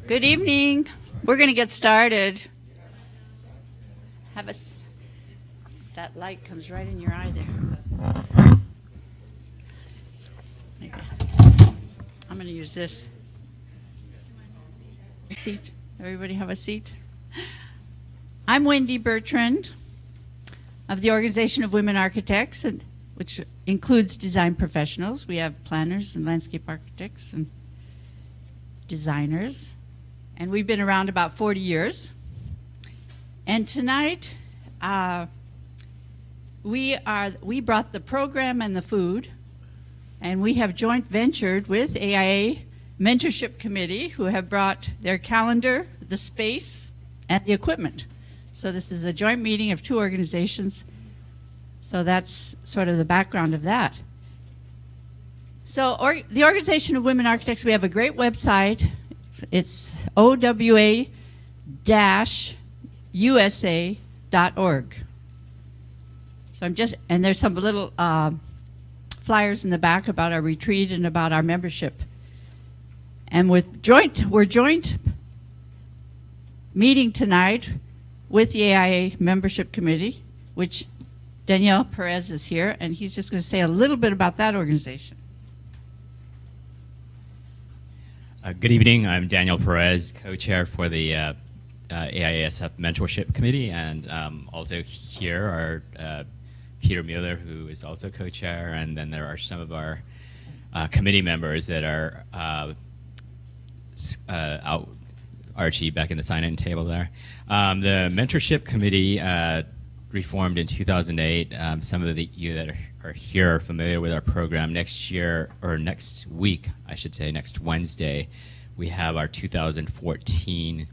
Good evening. We're going to get started. That light comes right in your eye there. Okay. I'm going to use this. Seat. Everybody have a seat. I'm Wendy Bertrand of the Organization of Women Architects, which includes design professionals. We have planners and landscape architects and designers. And we've been around about 40 years. And tonight, we brought the program and the food, and we have joint ventured with AIA Mentorship Committee, who have brought their calendar, the space, and the equipment. So this is a joint meeting of two organizations. So that's sort of the background of that. So the Organization of Women Architects, we have a great website. It's OWA USA.org. So and there's some little flyers in the back about our retreat and about our membership. And we're joint meeting tonight with the AIA Membership Committee, which Daniel Perez is here, and he's just going to say a little bit about that organization. Good evening. I'm Daniel Perez, co-chair for the AIA SF Mentorship Committee, and also here are Peter Mueller, who is also co-chair, and then there are some of our committee members that are out. Archie back in the sign-in table there. The Mentorship Committee reformed in 2008. Some of you that are here are familiar with our program. Next year, or next week, I should say, next Wednesday, we have our 2014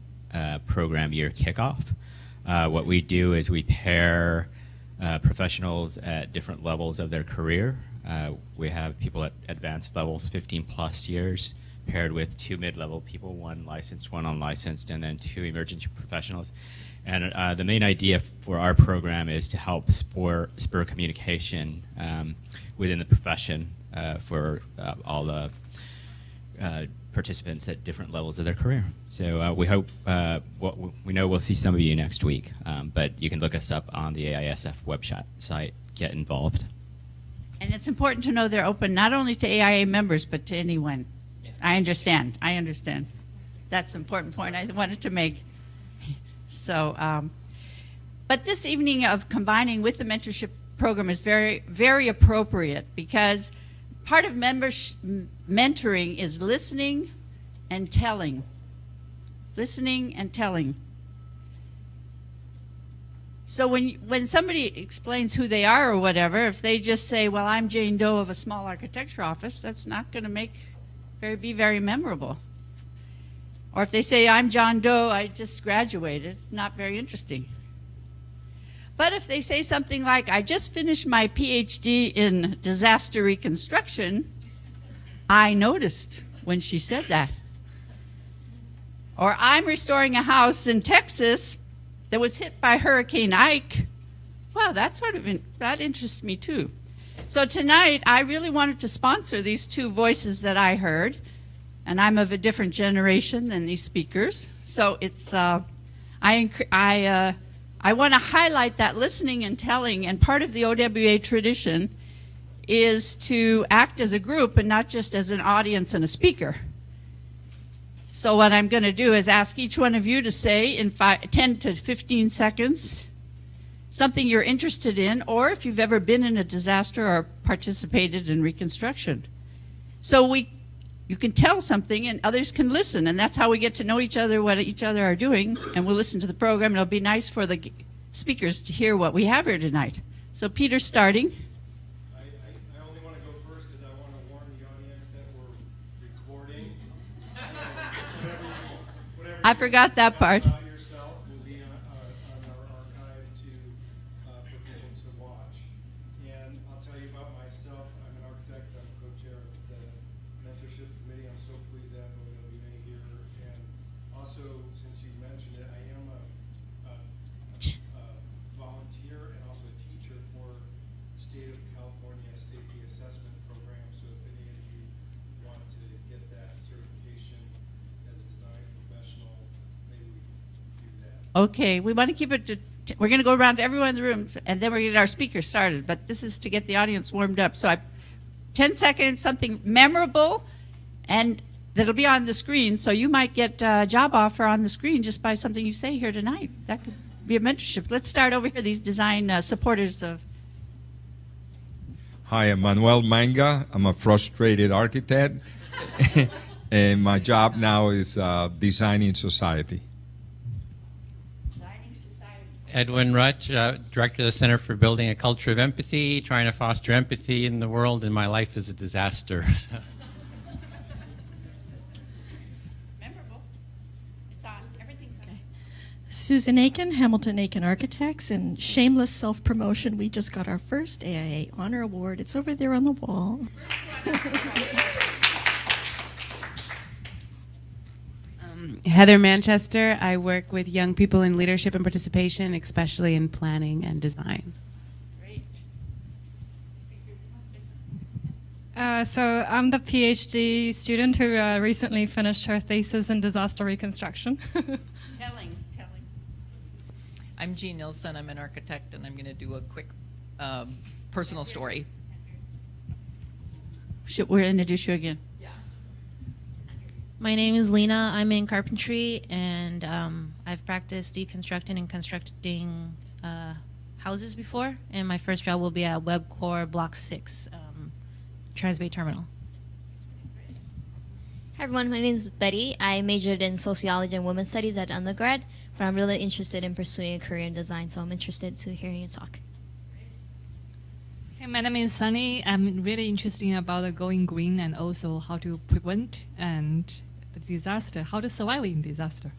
program year kickoff. What we do is we pair professionals at different levels of their career. We have people at advanced levels, 15 plus years, paired with two mid-level people, one licensed, one unlicensed, and then two emerging professionals. And the main idea for our program is to help spur communication within the profession for all the participants at different levels of their career. So we hope, we know we'll see some of you next week, but you can look us up on the AISF website, get involved. And it's important to know they're open not only to AIA members, but to anyone. I understand. That's an important point I wanted to make. So, but this evening of combining with the mentorship program is very, very appropriate because part of mentoring is listening and telling. Listening and telling. So when somebody explains who they are or whatever, if they just say, well, I'm Jane Doe of a small architecture office, that's not going to be very memorable. Or if they say, I'm John Doe, I just graduated, not very interesting. But if they say something like, I just finished my PhD in disaster reconstruction, I noticed when she said that. Or I'm restoring a house in Texas that was hit by Hurricane Ike. Well, that interests me too. So tonight, I really wanted to sponsor these two voices that I heard, and I'm of a different generation than these speakers. So it's I want to highlight that listening and telling, and part of the OWA tradition is to act as a group and not just as an audience and a speaker. So what I'm going to do is ask each one of you to say in 10 to 15 seconds something you're interested in, or if you've ever been in a disaster or participated in reconstruction. So you can tell something and others can listen, and that's how we get to know each other, what each other are doing, and we'll listen to the program. It'll be nice for the speakers to hear what we have here tonight. So Peter's starting. I only want to go first because I want to warn the audience that we're recording. Whatever I forgot that part. about yourself will be on our archive for people to watch. And I'll tell you about myself. I'm an architect. I'm a co-chair of the mentorship committee. I'm so pleased to have OWA here. And also, since you mentioned it, I am a volunteer and also a teacher for the State of California Safety Assessment Program. So if any of you want to get Okay, we want to keep it to, we're going to go around to everyone in the room, and then we're going to get our speakers started, but this is to get the audience warmed up. So 10 seconds, something memorable, and that'll be on the screen, so you might get a job offer on the screen just by something you say here tonight. That could be a mentorship. Let's start over here, these design supporters of. Hi, I'm Manuel Manga. I'm a frustrated architect, and my job now is designing society. Edwin Rutch, Director of the Center for Building a Culture of Empathy, trying to foster empathy in the world, and my life is a disaster. Memorable. It's on. Everything's on. Susan Aiken, Hamilton Aiken Architects, and shameless self-promotion. We just got our first AIA Honor Award. It's over there on the wall. Heather Manchester. I work with young people in leadership and participation, especially in planning and design. Great. So I'm the PhD student who recently finished her thesis in disaster reconstruction. Telling. I'm Jean Nilsson. I'm an architect, and I'm going to do a quick personal story. We'll introduce you again. My name is Lena. I'm in carpentry, and I've practiced deconstructing and constructing houses before. And my first job will be at WebCore Block 6, Transbay Terminal. Hi everyone, my name is Betty. I majored in sociology and women's studies at undergrad, but I'm really interested in pursuing a career in design, so I'm interested to hearing you talk. Hey, my name is Sunny. I'm really interested about going green and also how to prevent and the disaster, how to survive in disaster.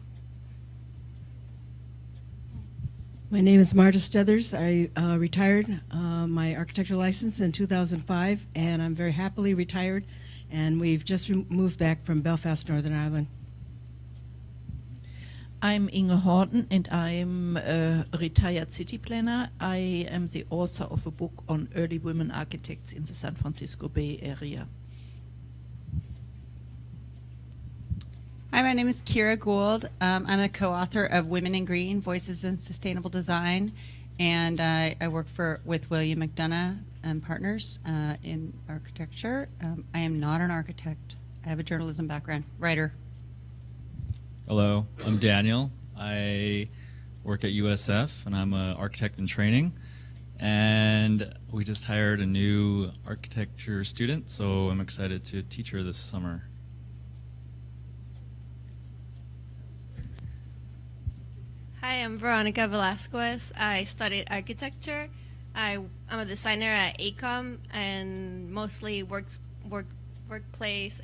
My name is Marta Stethers. I retired my architectural license in 2005, and I'm very happily retired, and we've just moved back from Belfast, Northern Ireland. I'm Inge Horton, and I'm a retired city planner. I am the author of a book on early women architects in the San Francisco Bay Area. Hi, my name is Kira Gould. I'm the co-author of Women in Green, Voices in Sustainable Design, and I work with William McDonough and Partners in architecture. I am not an architect. I have a journalism background, writer. Hello, I'm Daniel. I work at USF, and I'm an architect in training. And we just hired a new architecture student, so I'm excited to teach her this summer. Hi, I'm Veronica Velasquez. I studied architecture. I'm a designer at ACOM and mostly workplace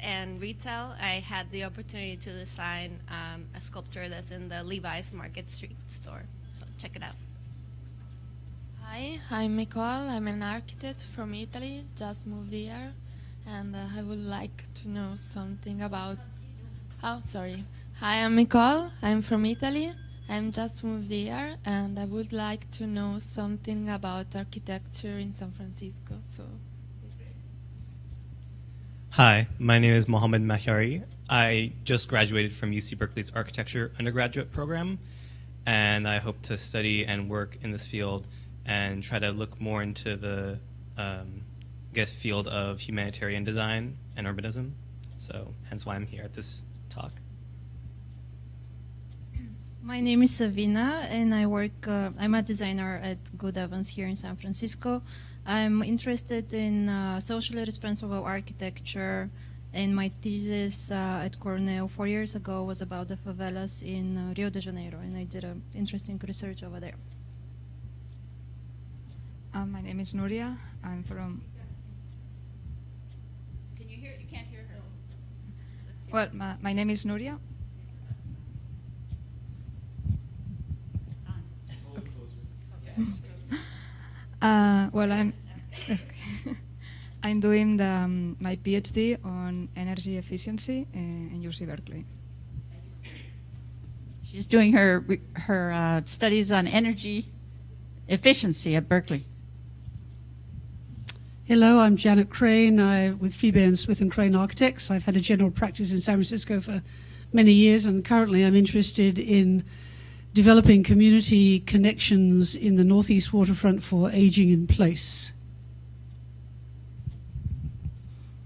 and retail. I had the opportunity to design a sculpture that's in the Levi's Market Street store. So check it out. Hi, I'm Nicole. I'm an architect from Italy, just moved here, and I would like to know something about... Oh, sorry. Hi, I'm Nicole. I'm from Italy. I'm just moved here, and I would like to know something about architecture in San Francisco. So. Hi, my name is Mohammed Mahyari. I just graduated from UC Berkeley's architecture undergraduate program, and I hope to study and work in this field and try to look more into the field of humanitarian design and urbanism. So hence why I'm here at this talk. My name is Savina, and I work, I'm a designer at Good Evans here in San Francisco. I'm interested in socially responsible architecture, and my thesis at Cornell 4 years ago was about the favelas in Rio de Janeiro, and I did interesting research over there. My name is Nuria. I'm from... Can you hear? You can't hear her. Well, my name is Nuria. Well, I'm doing my PhD on energy efficiency in UC Berkeley. She's doing her studies on energy efficiency at Berkeley. Hello, I'm Janet Crane with Freeman Smith & Crane Architects. I've had a general practice in San Francisco for many years, and currently I'm interested in developing community connections in the Northeast waterfront for aging in place.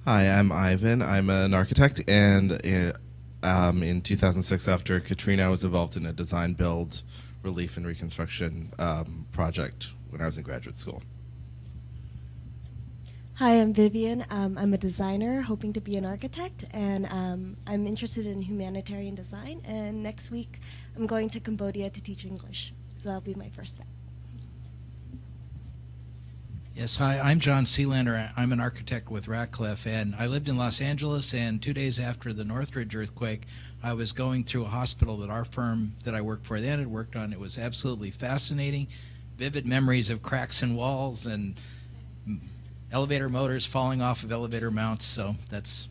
Hi, I'm Ivan. I'm an architect, and in 2006, after Katrina, I was involved in a design build relief and reconstruction project when I was in graduate school. Hi, I'm Vivian. I'm a designer hoping to be an architect, and I'm interested in humanitarian design, and next week I'm going to Cambodia to teach English, so that'll be my first step. Yes, hi, I'm John Sealander. I'm an architect with Ratcliffe, and I lived in Los Angeles, and 2 days after the Northridge earthquake, I was going through a hospital that our firm that I worked for then had worked on. It was absolutely fascinating, vivid memories of cracks in walls and elevator motors falling off of elevator mounts, so that's...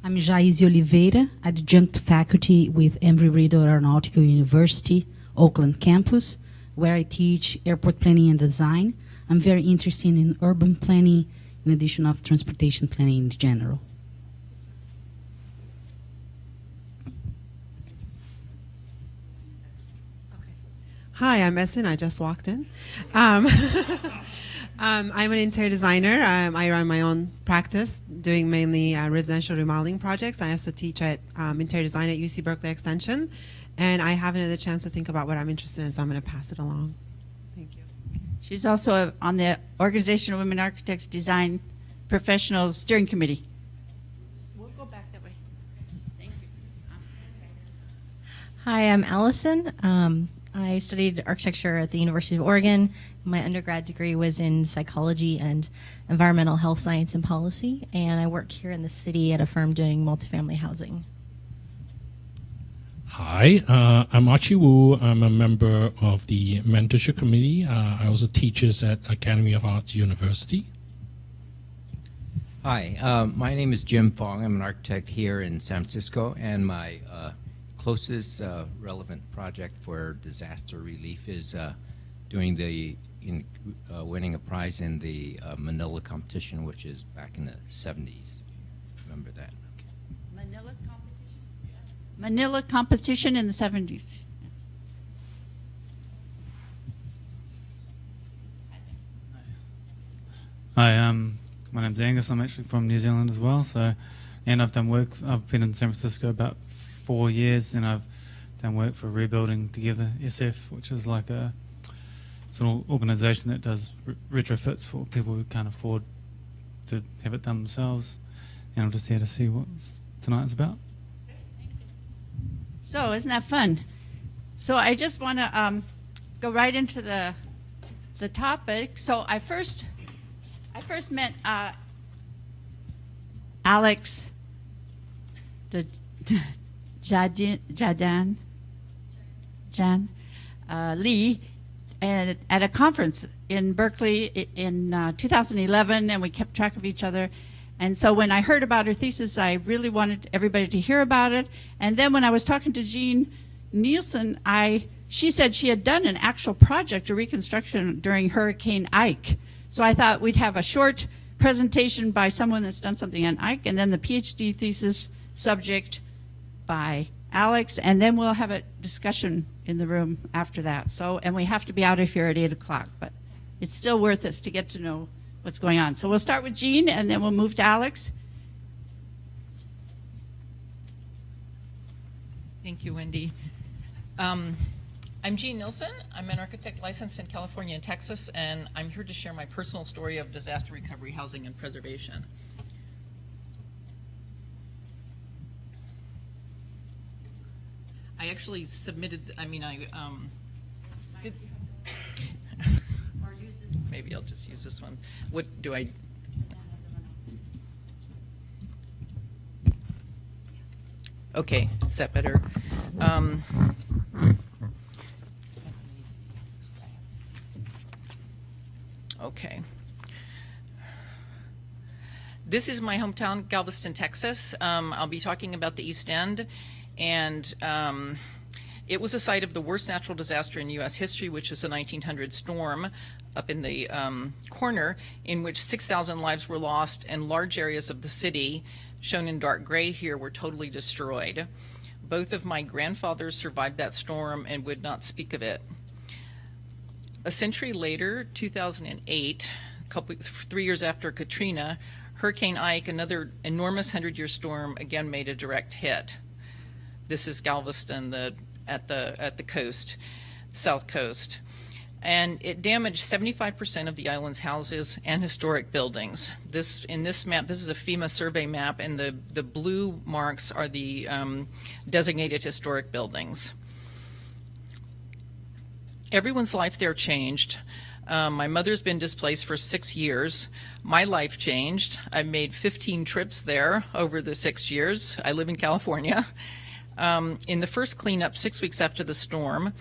I'm Jayeun Oliveira, adjunct faculty with Embry-Riddle Aeronautical University, Oakland campus, where I teach airport planning and design. I'm very interested in urban planning in addition of transportation planning in general. Hi, I'm Essen. I just walked in. I'm an interior designer. I run my own practice, doing mainly residential remodeling projects. I also teach at interior design at UC Berkeley Extension. And I haven't had a chance to think about what I'm interested in, so I'm going to pass it along. Thank you. She's also on the Organization of Women Architects Design Professionals Steering Committee. We'll go back that way. Thank you. Hi, I'm Allison. I studied architecture at the University of Oregon. My undergrad degree was in psychology and environmental health science and policy, and I work here in the city at a firm doing multifamily housing. Hi, I'm Archie Wu. I'm a member of the mentorship committee. I also teach at Academy of Arts University. Hi, my name is Jim Fong. I'm an architect here in San Francisco, and my closest relevant project for disaster relief is winning a prize in the Manila competition, which is back in the 70s. Remember that? Manila competition in the 70s. Hi, my name's Angus. I'm actually from New Zealand as well. And I've done work. I've been in San Francisco about 4 years, and I've done work for Rebuilding Together SF, which is like a sort of organisation that does retrofits for people who can't afford to have it done themselves. And I'm just here to see what tonight's about. So isn't that fun? So I just want to go right into the topic. So I first met Alex Lee at a conference in Berkeley in 2011, and we kept track of each other. And so when I heard about her thesis, I really wanted everybody to hear about it. And then when I was talking to Jean Nilsson, she said she had done an actual project, a reconstruction during Hurricane Ike. So I thought we'd have a short presentation by someone that's done something on Ike, and then the PhD thesis subject by Alex, and then we'll have a discussion in the room after that. So, and we have to be out of here at 8 o'clock, but it's still worth us to get to know what's going on. So we'll start with Jean, and then we'll move to Alex. Thank you, Wendy. I'm Jean Nilsson. I'm an architect licensed in California and Texas, and I'm here to share my personal story of disaster recovery, housing, and preservation. I actually submitted, did, maybe I'll just use this one. What do I? Okay, is that better? Okay. This is my hometown, Galveston, Texas. I'll be talking about the East End, and it was a site of the worst natural disaster in U.S. history, which was the 1900 storm up in the corner, in which 6,000 lives were lost, and large areas of the city, shown in dark gray here, were totally destroyed. Both of my grandfathers survived that storm and would not speak of it. A century later, 2008, 3 years after Katrina, Hurricane Ike, another enormous 100-year storm, again made a direct hit. This is Galveston, at the coast, south coast. And it damaged 75% of the island's houses and historic buildings. In this map, this is a FEMA survey map, and the blue marks are the designated historic buildings. Everyone's life there changed. My mother's been displaced for 6 years. My life changed. I made 15 trips there over the 6 years. I live in California. In the first cleanup 6 weeks after the storm,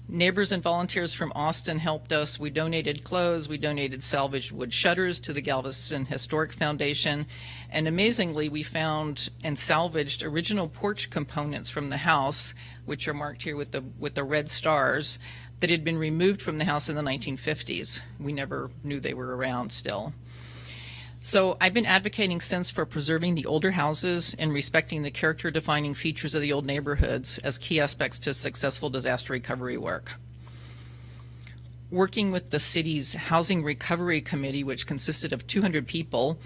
neighbors and volunteers from Austin helped us. We donated clothes, we donated salvaged wood shutters to the Galveston Historic Foundation, and amazingly we found and salvaged original porch components from the house, which are marked here with the red stars, that had been removed from the house in the 1950s. We never knew they were around still. So I've been advocating since for preserving the older houses and respecting the character-defining features of the old neighborhoods as key aspects to successful disaster recovery work. Working with the city's Housing Recovery Committee, which consisted of 200 people,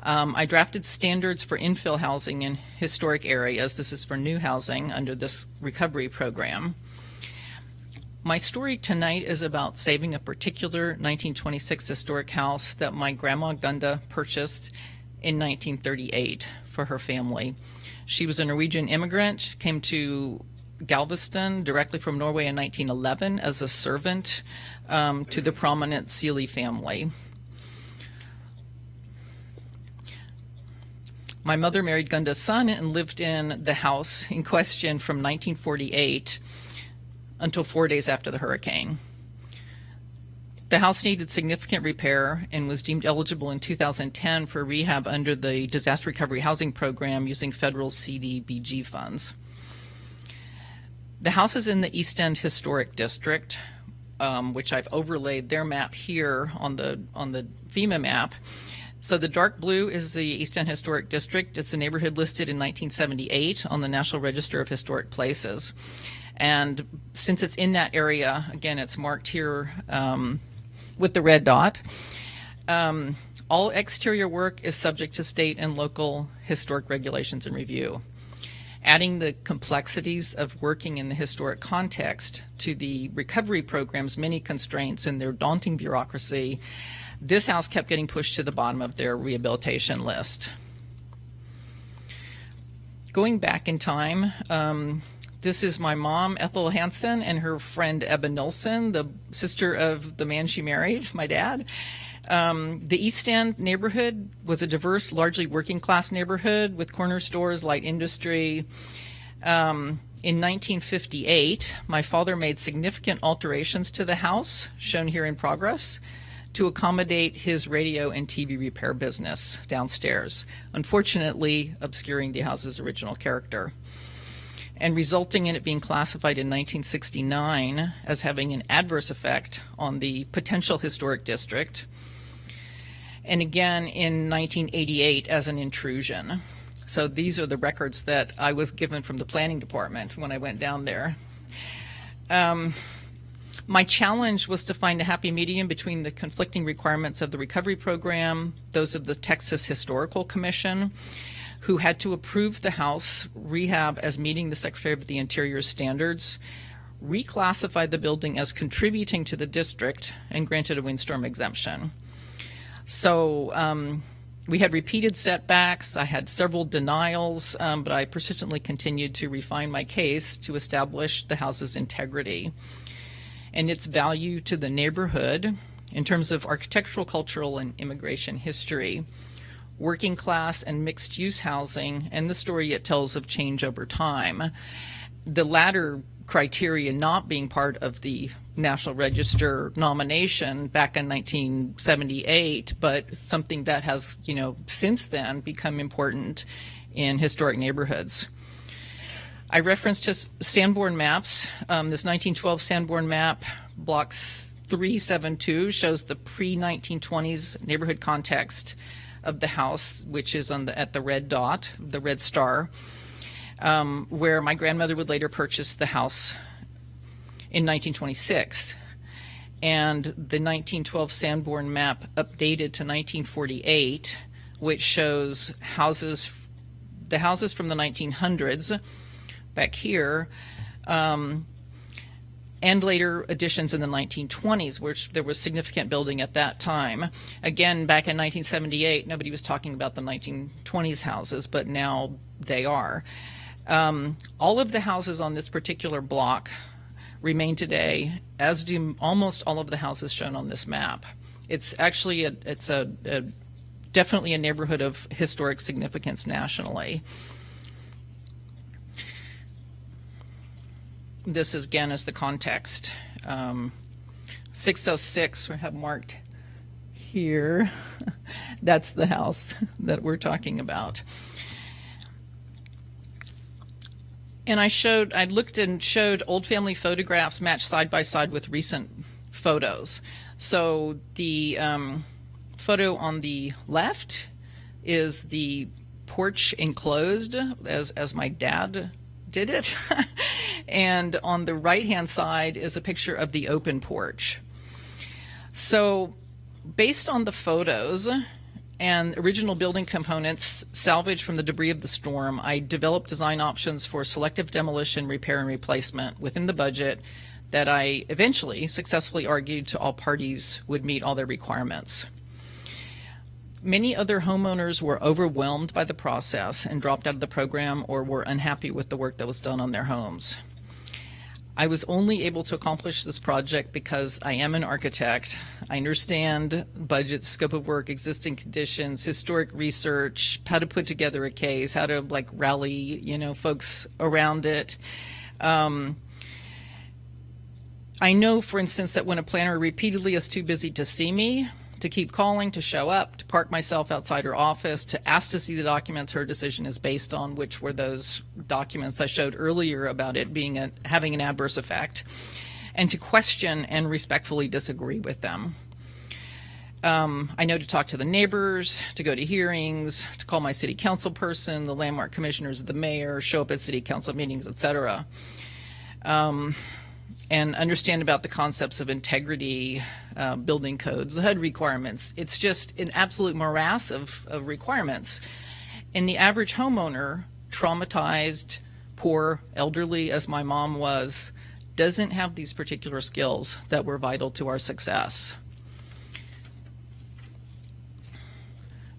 I drafted standards for infill housing in historic areas. This is for new housing under this recovery program. My story tonight is about saving a particular 1926 historic house that my grandma Gunda purchased in 1938 for her family. She was a Norwegian immigrant, came to Galveston directly from Norway in 1911 as a servant to the prominent Seeley family. My mother married Gunda's son and lived in the house in question from 1948 until 4 days after the hurricane. The house needed significant repair and was deemed eligible in 2010 for rehab under the Disaster Recovery Housing Program using federal CDBG funds. The house is in the East End Historic District, which I've overlaid their map here on the FEMA map. So the dark blue is the East End Historic District. It's a neighborhood listed in 1978 on the National Register of Historic Places. And since it's in that area, again, it's marked here with the red dot. All exterior work is subject to state and local historic regulations and review. Adding the complexities of working in the historic context to the recovery program's many constraints and their daunting bureaucracy, this house kept getting pushed to the bottom of their rehabilitation list. Going back in time, this is my mom, Ethel Hansen, and her friend Ebba Nilsson, the sister of the man she married, my dad. The East End neighborhood was a diverse, largely working class neighborhood with corner stores, light industry. In 1958, my father made significant alterations to the house, shown here in progress, to accommodate his radio and TV repair business downstairs, unfortunately obscuring the house's original character, and resulting in it being classified in 1969 as having an adverse effect on the potential historic district, and again in 1988 as an intrusion. So these are the records that I was given from the planning department when I went down there. My challenge was to find a happy medium between the conflicting requirements of the recovery program, those of the Texas Historical Commission, who had to approve the house rehab as meeting the Secretary of the Interior standards, reclassified the building as contributing to the district, and granted a windstorm exemption. So we had repeated setbacks. I had several denials, but I persistently continued to refine my case to establish the house's integrity and its value to the neighborhood in terms of architectural, cultural, and immigration history, working class and mixed use housing, and the story it tells of change over time. The latter criteria not being part of the National Register nomination back in 1978, but something that has, since then become important in historic neighborhoods. I referenced just Sanborn maps. This 1912 Sanborn map, blocks 372, shows the pre-1920s neighborhood context of the house, which is at the red dot, the red star. where my grandmother would later purchase the house in 1926. And the 1912 Sanborn map updated to 1948, which shows the houses from the 1900s back here, and later additions in the 1920s, which there was significant building at that time. Again, back in 1978, nobody was talking about the 1920s houses, but now they are. All of the houses on this particular block remain today, as do almost all of the houses shown on this map. It's actually definitely a neighborhood of historic significance nationally. This again is the context. 606 we have marked here. That's the house that we're talking about. And I looked and showed old family photographs matched side by side with recent photos. So the photo on the left is the porch enclosed, as my dad did it. And on the right-hand side is a picture of the open porch. So based on the photos and original building components salvaged from the debris of the storm, I developed design options for selective demolition, repair, and replacement within the budget that I eventually successfully argued to all parties would meet all their requirements. Many other homeowners were overwhelmed by the process and dropped out of the program or were unhappy with the work that was done on their homes. I was only able to accomplish this project because I am an architect. I understand budget, scope of work, existing conditions, historic research, how to put together a case, how to rally, folks around it. I know, for instance, that when a planner repeatedly is too busy to see me, to keep calling, to show up, to park myself outside her office, to ask to see the documents her decision is based on, which were those documents I showed earlier about it having an adverse effect, and to question and respectfully disagree with them. I know to talk to the neighbors, to go to hearings, to call my city council person, the landmark commissioners, the mayor, show up at city council meetings, etc. And understand about the concepts of integrity, building codes, the HUD requirements. It's just an absolute morass of requirements. And the average homeowner, traumatized, poor, elderly as my mom was, doesn't have these particular skills that were vital to our success.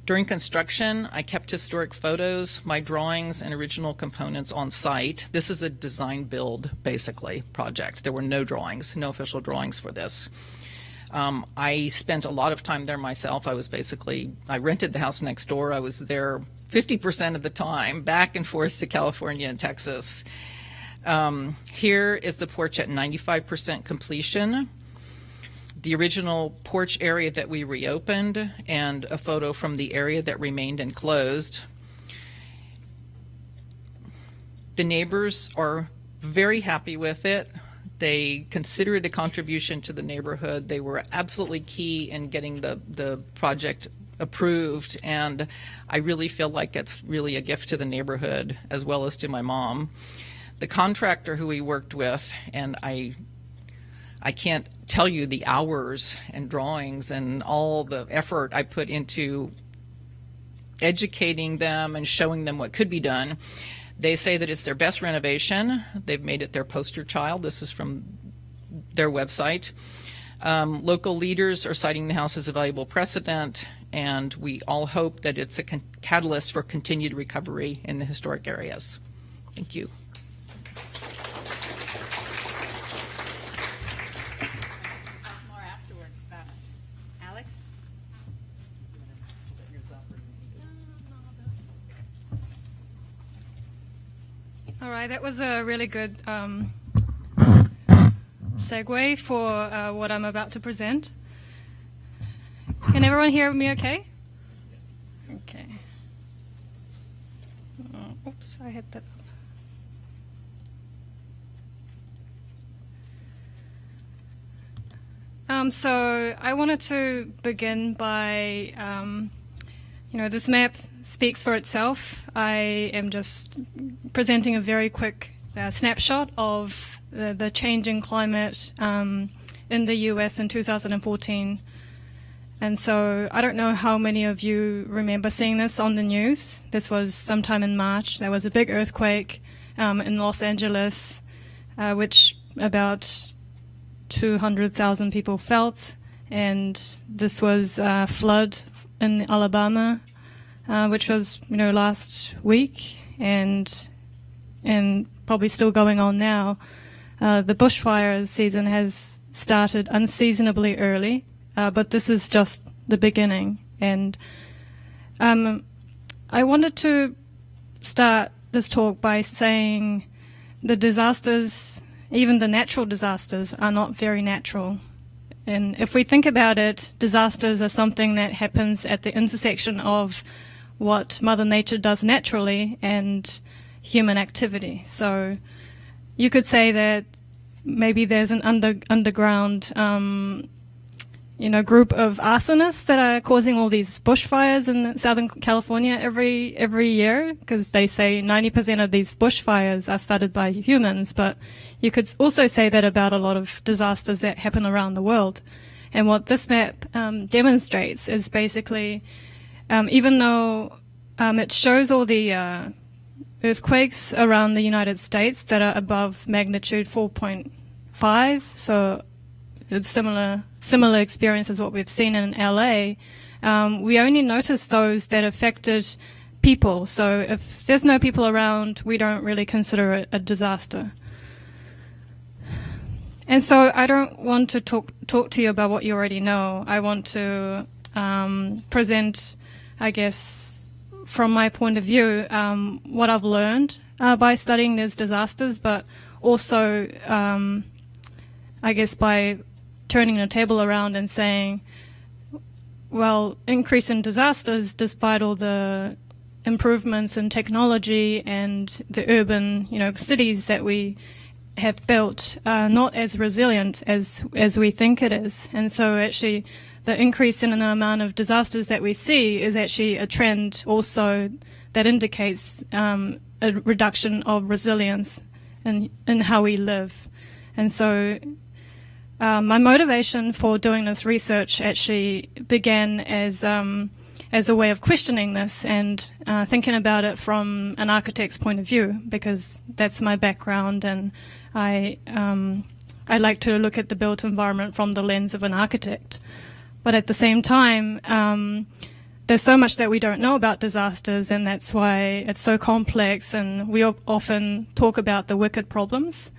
During construction, I kept historic photos, my drawings, and original components on site. This is a design build, basically, project. There were no drawings, no official drawings for this. I spent a lot of time there myself. I rented the house next door. I was there 50% of the time, back and forth to California and Texas. Here is the porch at 95% completion. The original porch area that we reopened, and a photo from the area that remained enclosed. The neighbors are very happy with it. They consider it a contribution to the neighborhood. They were absolutely key in getting the project approved, and I really feel like it's really a gift to the neighborhood as well as to my mom. The contractor who we worked with, and I can't tell you the hours and drawings and all the effort I put into educating them and showing them what could be done. They say that it's their best renovation. They've made it their poster child. This is from their website. Local leaders are citing the house as a valuable precedent, and we all hope that it's a catalyst for continued recovery in the historic areas. Thank you. All right, that was a really good segue for what I'm about to present. Can everyone hear me okay? Okay. Oops, I hit that up. So I wanted to begin by This map speaks for itself. I am just presenting a very quick snapshot of the changing climate in the US in 2014. And so I don't know how many of you remember seeing this on the news. This was sometime in March. There was a big earthquake in Los Angeles, which about 200,000 people felt. And this was flood in Alabama, which was, last week and probably still going on now. The bushfire season has started unseasonably early, but this is just the beginning. And I wanted to start this talk by saying the disasters, even the natural disasters, are not very natural. And if we think about it, disasters are something that happens at the intersection of what Mother Nature does naturally and human activity. So you could say that maybe there's an underground group of arsonists that are causing all these bushfires in Southern California every year, because they say 90% of these bushfires are started by humans. But you could also say that about a lot of disasters that happen around the world. And what this map demonstrates is basically, even though it shows all the earthquakes around the United States that are above magnitude 4.5, so it's similar experience as what we've seen in LA, we only notice those that affected people. So if there's no people around, we don't really consider it a disaster. And so I don't want to talk to you about what you already know. I want to present, I guess, from my point of view, what I've learned by studying these disasters, but also, I guess, by turning the table around and saying, well, increase in disasters, despite all the improvements in technology and the urban, cities that we have built, not as resilient as we think it is. And so actually the increase in the amount of disasters that we see is actually a trend also that indicates a reduction of resilience in how we live. And so my motivation for doing this research actually began as a way of questioning this and thinking about it from an architect's point of view, because that's my background, and I like to look at the built environment from the lens of an architect. But at the same time, there's so much that we don't know about disasters, and that's why it's so complex, and we often talk about the wicked problems.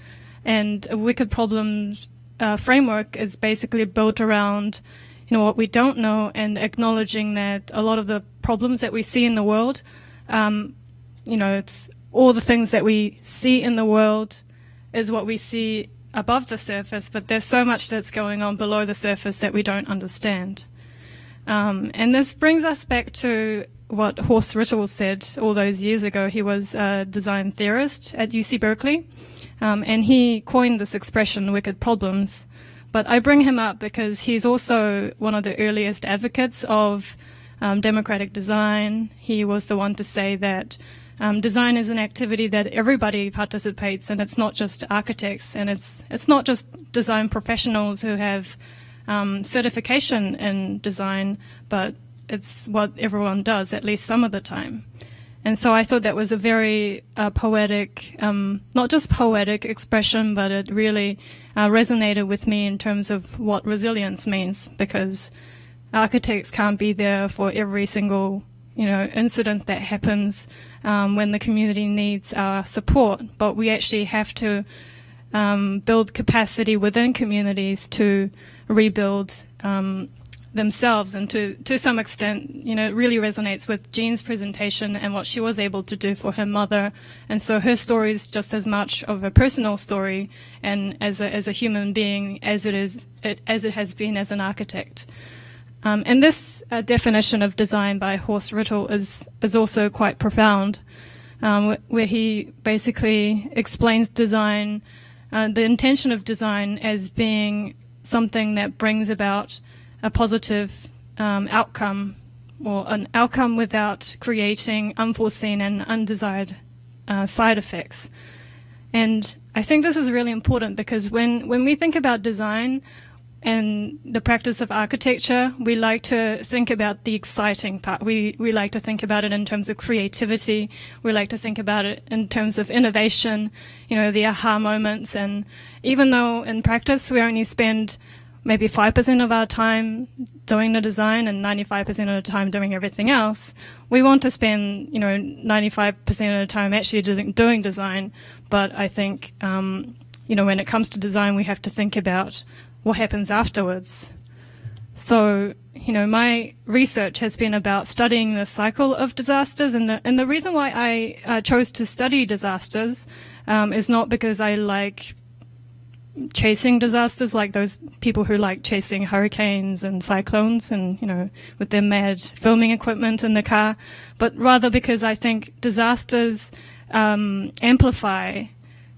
And a wicked problems framework is basically built around what we don't know, and acknowledging that a lot of the problems that we see in the world, it's all the things that we see in the world is what we see above the surface, but there's so much that's going on below the surface that we don't understand. And this brings us back to what Horst Rittel said all those years ago. He was a design theorist at UC Berkeley, and he coined this expression, wicked problems. But I bring him up because he's also one of the earliest advocates of democratic design. He was the one to say that design is an activity that everybody participates, and it's not just architects, and it's not just design professionals who have certification in design, but it's what everyone does, at least some of the time. And so I thought that was a very poetic, not just poetic expression, but it really resonated with me in terms of what resilience means, because architects can't be there for every single incident that happens when the community needs our support. But we actually have to build capacity within communities to rebuild themselves. And to some extent, it really resonates with Jean's presentation and what she was able to do for her mother. And so her story is just as much of a personal story and as a human being as it has been as an architect. And this definition of design by Horst Rittel is also quite profound, where he basically explains design, the intention of design as being something that brings about a positive outcome or an outcome without creating unforeseen and undesired side effects. And I think this is really important because when we think about design and the practice of architecture, we like to think about the exciting part. We like to think about it in terms of creativity. We like to think about it in terms of innovation, the aha moments. And even though in practice we only spend maybe 5% of our time doing the design and 95% of the time doing everything else, we want to spend 95% of the time actually doing design. But I think when it comes to design, we have to think about what happens afterwards. So my research has been about studying the cycle of disasters, and the reason why I chose to study disasters is not because I like chasing disasters like those people who like chasing hurricanes and cyclones and, with their mad filming equipment in the car, but rather because I think disasters amplify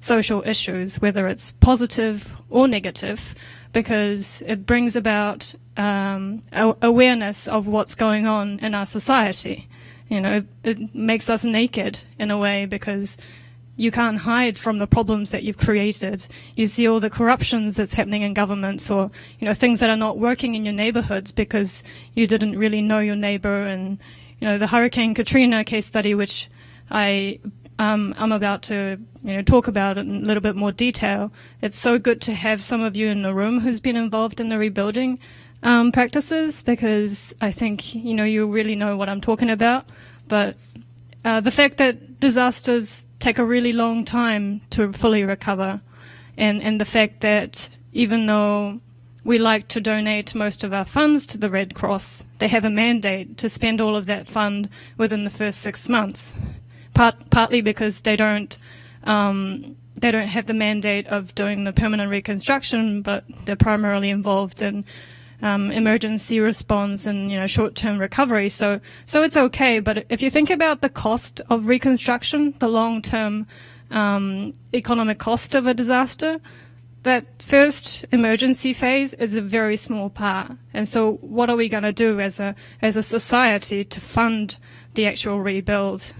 social issues, whether it's positive or negative, because it brings about awareness of what's going on in our society. It makes us naked in a way because you can't hide from the problems that you've created. You see all the corruptions that's happening in governments, or things that are not working in your neighborhoods because you didn't really know your neighbor. And the Hurricane Katrina case study, which I'm about to talk about in a little bit more detail. It's so good to have some of you in the room who's been involved in the rebuilding practices, because I think you really know what I'm talking about. But the fact that disasters take a really long time to fully recover, and the fact that even though we like to donate most of our funds to the Red Cross, they have a mandate to spend all of that fund within the first 6 months, partly because they don't have the mandate of doing the permanent reconstruction, but they're primarily involved in emergency response and short-term recovery. So it's okay. But if you think about the cost of reconstruction, the long-term economic cost of a disaster, that first emergency phase is a very small part. And so what are we going to do as a society to fund the actual rebuild?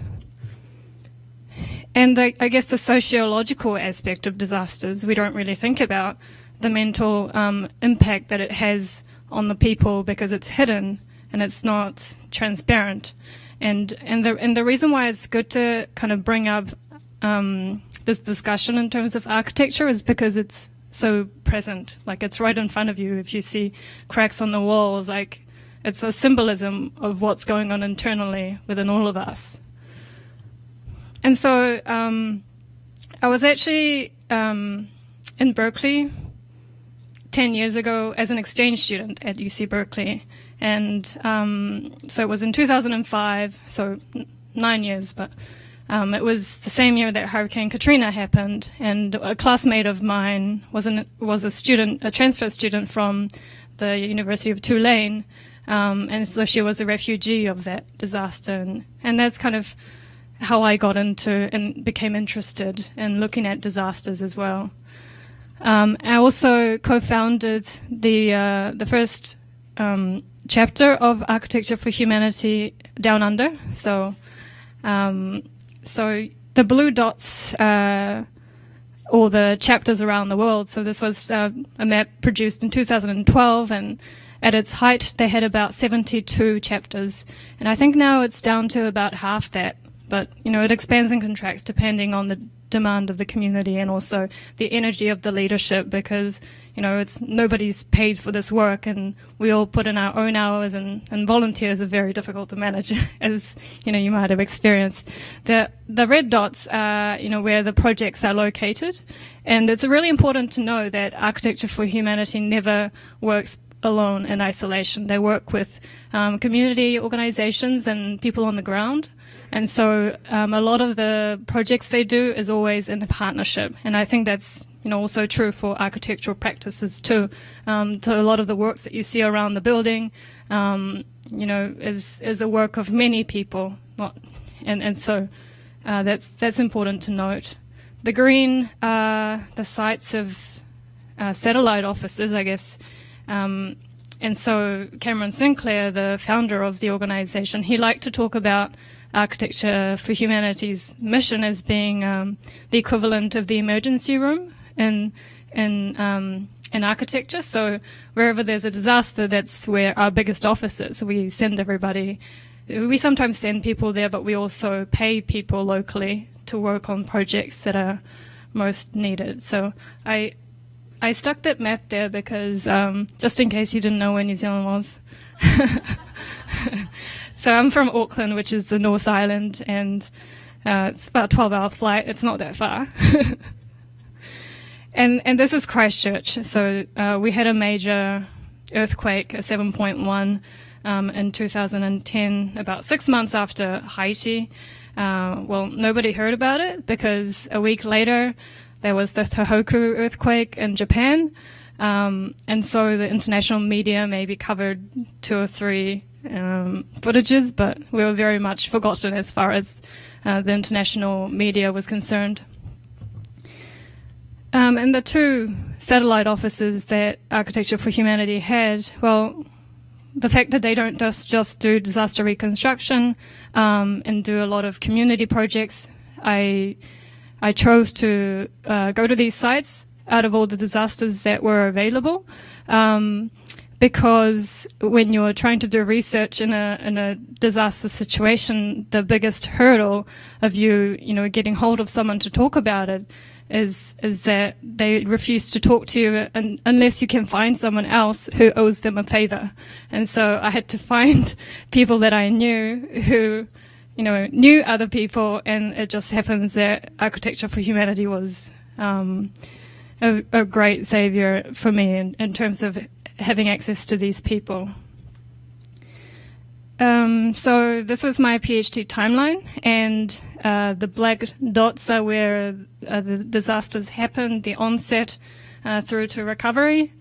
And I guess the sociological aspect of disasters, we don't really think about the mental impact that it has on the people because it's hidden and it's not transparent. And the reason why it's good to kind of bring up this discussion in terms of architecture is because it's so present. Like, it's right in front of you. If you see cracks on the walls, like, it's a symbolism of what's going on internally within all of us. And so I was actually in Berkeley 10 years ago as an exchange student at UC Berkeley. And so it was in 2005, so 9 years, but it was the same year that Hurricane Katrina happened. And a classmate of mine was a transfer student from the University of Tulane. And so she was a refugee of that disaster. And that's kind of how I got into and became interested in looking at disasters as well. I also co-founded the first chapter of Architecture for Humanity Down Under. So the blue dots all the chapters around the world. So this was a map produced in 2012, and at its height they had about 72 chapters. And I think now it's down to about half that. But, it expands and contracts depending on the demand of the community and also the energy of the leadership, because, it's nobody's paid for this work, and we all put in our own hours, and volunteers are very difficult to manage, as, you might have experienced. The red dots are, where the projects are located. And it's really important to know that Architecture for Humanity never works alone in isolation. They work with community organizations and people on the ground. And so a lot of the projects they do is always in a partnership. And I think that's, also true for architectural practices too. So a lot of the works that you see around the building, is a work of many people. So that's important to note. The green are the sites of satellite offices, I guess. And And so Cameron Sinclair, the founder of the organization, he liked to talk about Architecture for Humanity's mission as being the equivalent of the emergency room in architecture. So wherever there's a disaster, that's where our biggest office is. We send everybody. We sometimes send people there, but we also pay people locally to work on projects that are most needed. So I stuck that map there because just in case you didn't know where New Zealand was. So I'm from Auckland, which is the North Island, and it's about a 12-hour flight. It's not that far. And this is Christchurch. So we had a major earthquake, a 7.1, in 2010, about 6 months after Haiti. Well, nobody heard about it because a week later there was the Tohoku earthquake in Japan. And so the international media maybe covered 2 or 3 footages, but we were very much forgotten as far as the international media was concerned. And the 2 satellite offices that Architecture for Humanity had, well, the fact that they don't just do disaster reconstruction and do a lot of community projects, I chose to go to these sites out of all the disasters that were available. Because when you're trying to do research in a disaster situation, the biggest hurdle of you getting hold of someone to talk about it is that they refuse to talk to you unless you can find someone else who owes them a favor. And so I had to find people that I knew who knew other people, and it just happens that Architecture for Humanity was a great savior for me in terms of having access to these people. So this was my PhD timeline, and the black dots are where the disasters happened, the onset through to recovery.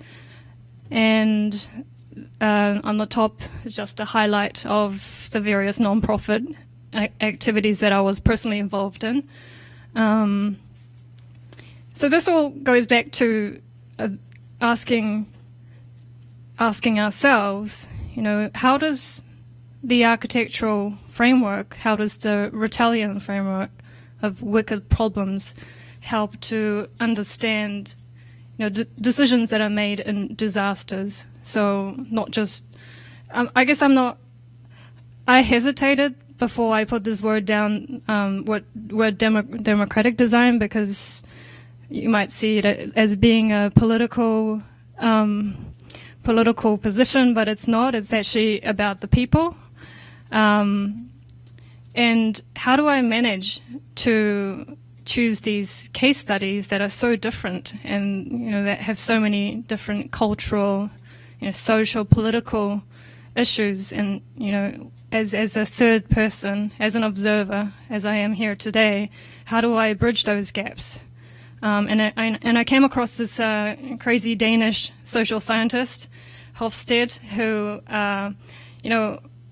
And on the top is just a highlight of the various non-profit activities that I was personally involved in. So this all goes back to asking ourselves, how does the architectural framework, how does the Ritalian framework of wicked problems help to understand, decisions that are made in disasters? So not just, I hesitated before I put this word down, word democratic design, because you might see it as being a political position, but it's not. It's actually about the people. And how do I manage to choose these case studies that are so different and, that have so many different cultural, social, political issues, and, as a third person, as an observer, as I am here today, how do I bridge those gaps? And I came across this crazy Danish social scientist, Hofstede, who,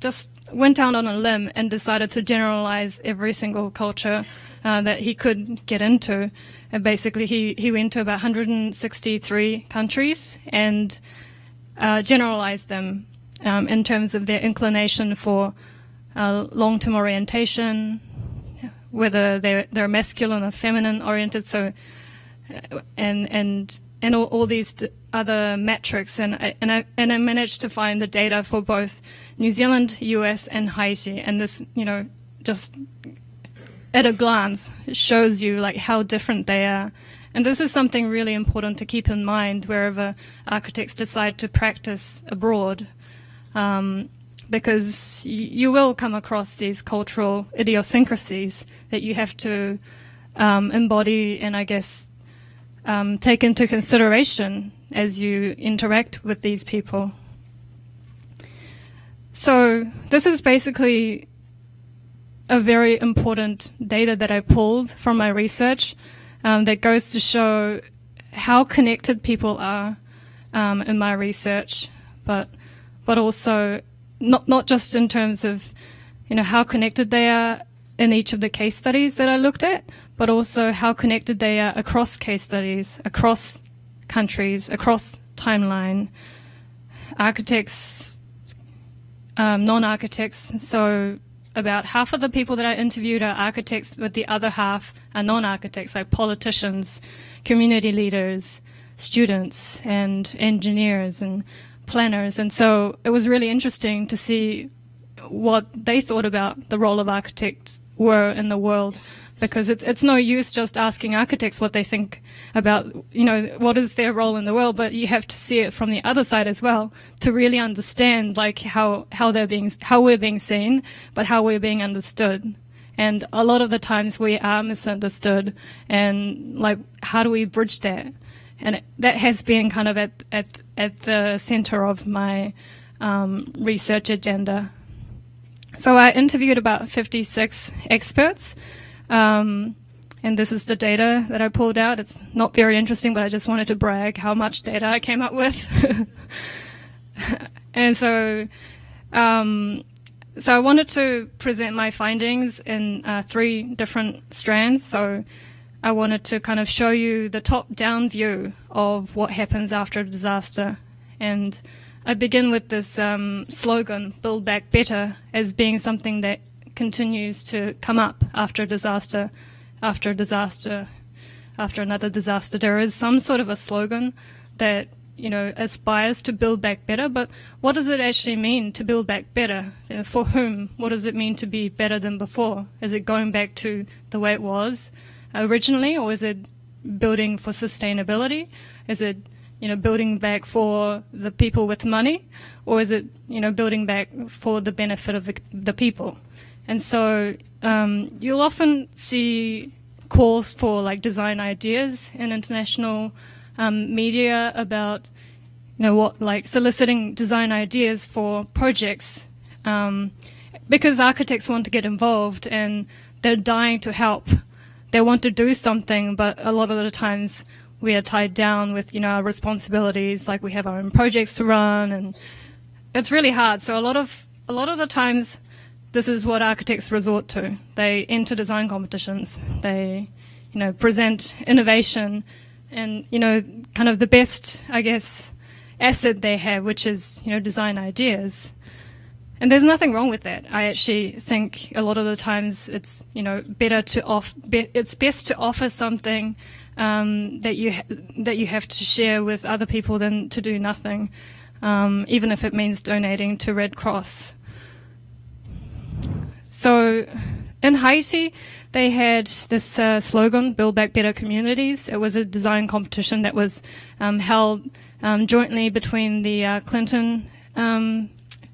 just went out on a limb and decided to generalize every single culture that he could get into. And basically, he went to about 163 countries and generalized them in terms of their inclination for long-term orientation, whether they're masculine or feminine oriented. So, and all these other metrics, and I managed to find the data for both New Zealand, US, and Haiti, and this, just at a glance shows you like how different they are. And this is something really important to keep in mind wherever architects decide to practice abroad, because you will come across these cultural idiosyncrasies that you have to embody and, I guess, take into consideration as you interact with these people. So this is basically a very important data that I pulled from my research that goes to show how connected people are in my research, but also not just in terms of how connected they are in each of the case studies that I looked at, but also how connected they are across case studies, across countries, across timeline. architects, non-architects. So about half of the people that I interviewed are architects, but the other half are non-architects, like politicians, community leaders, students, and engineers and planners. And so it was really interesting to see what they thought about the role of architects were in the world, because it's no use just asking architects what they think about, what is their role in the world, but you have to see it from the other side as well to really understand like how we're being seen, but how we're being understood. And a lot of the times we are misunderstood, and like, how do we bridge that? And that has been kind of at the center of my research agenda. So I interviewed about 56 experts, and this is the data that I pulled out. It's not very interesting, but I just wanted to brag how much data I came up with. And so I wanted to present my findings in 3 different strands. So I wanted to kind of show you the top-down view of what happens after a disaster. And I begin with this slogan, Build Back Better, as being something that continues to come up after a disaster, after a disaster, after another disaster. There is some sort of a slogan that, aspires to build back better, but what does it actually mean to build back better? For whom? What does it mean to be better than before? Is it going back to the way it was originally, or is it building for sustainability? Is it building back for the people with money, or is it, building back for the benefit of the people? And so you'll often see calls for like design ideas in international media about, soliciting design ideas for projects, because architects want to get involved and they're dying to help. They want to do something, but a lot of the times we are tied down with, our responsibilities, like we have our own projects to run, and it's really hard. So a lot of the times, this is what architects resort to. They enter design competitions. They, present innovation and, kind of the best, I guess, asset they have, which is, design ideas. And there's nothing wrong with that. I actually think a lot of the times it's, better to it's best to offer something that you have to share with other people than to do nothing, even if it means donating to Red Cross. So in Haiti, they had this slogan, Build Back Better Communities. It was a design competition that was held jointly between the Clinton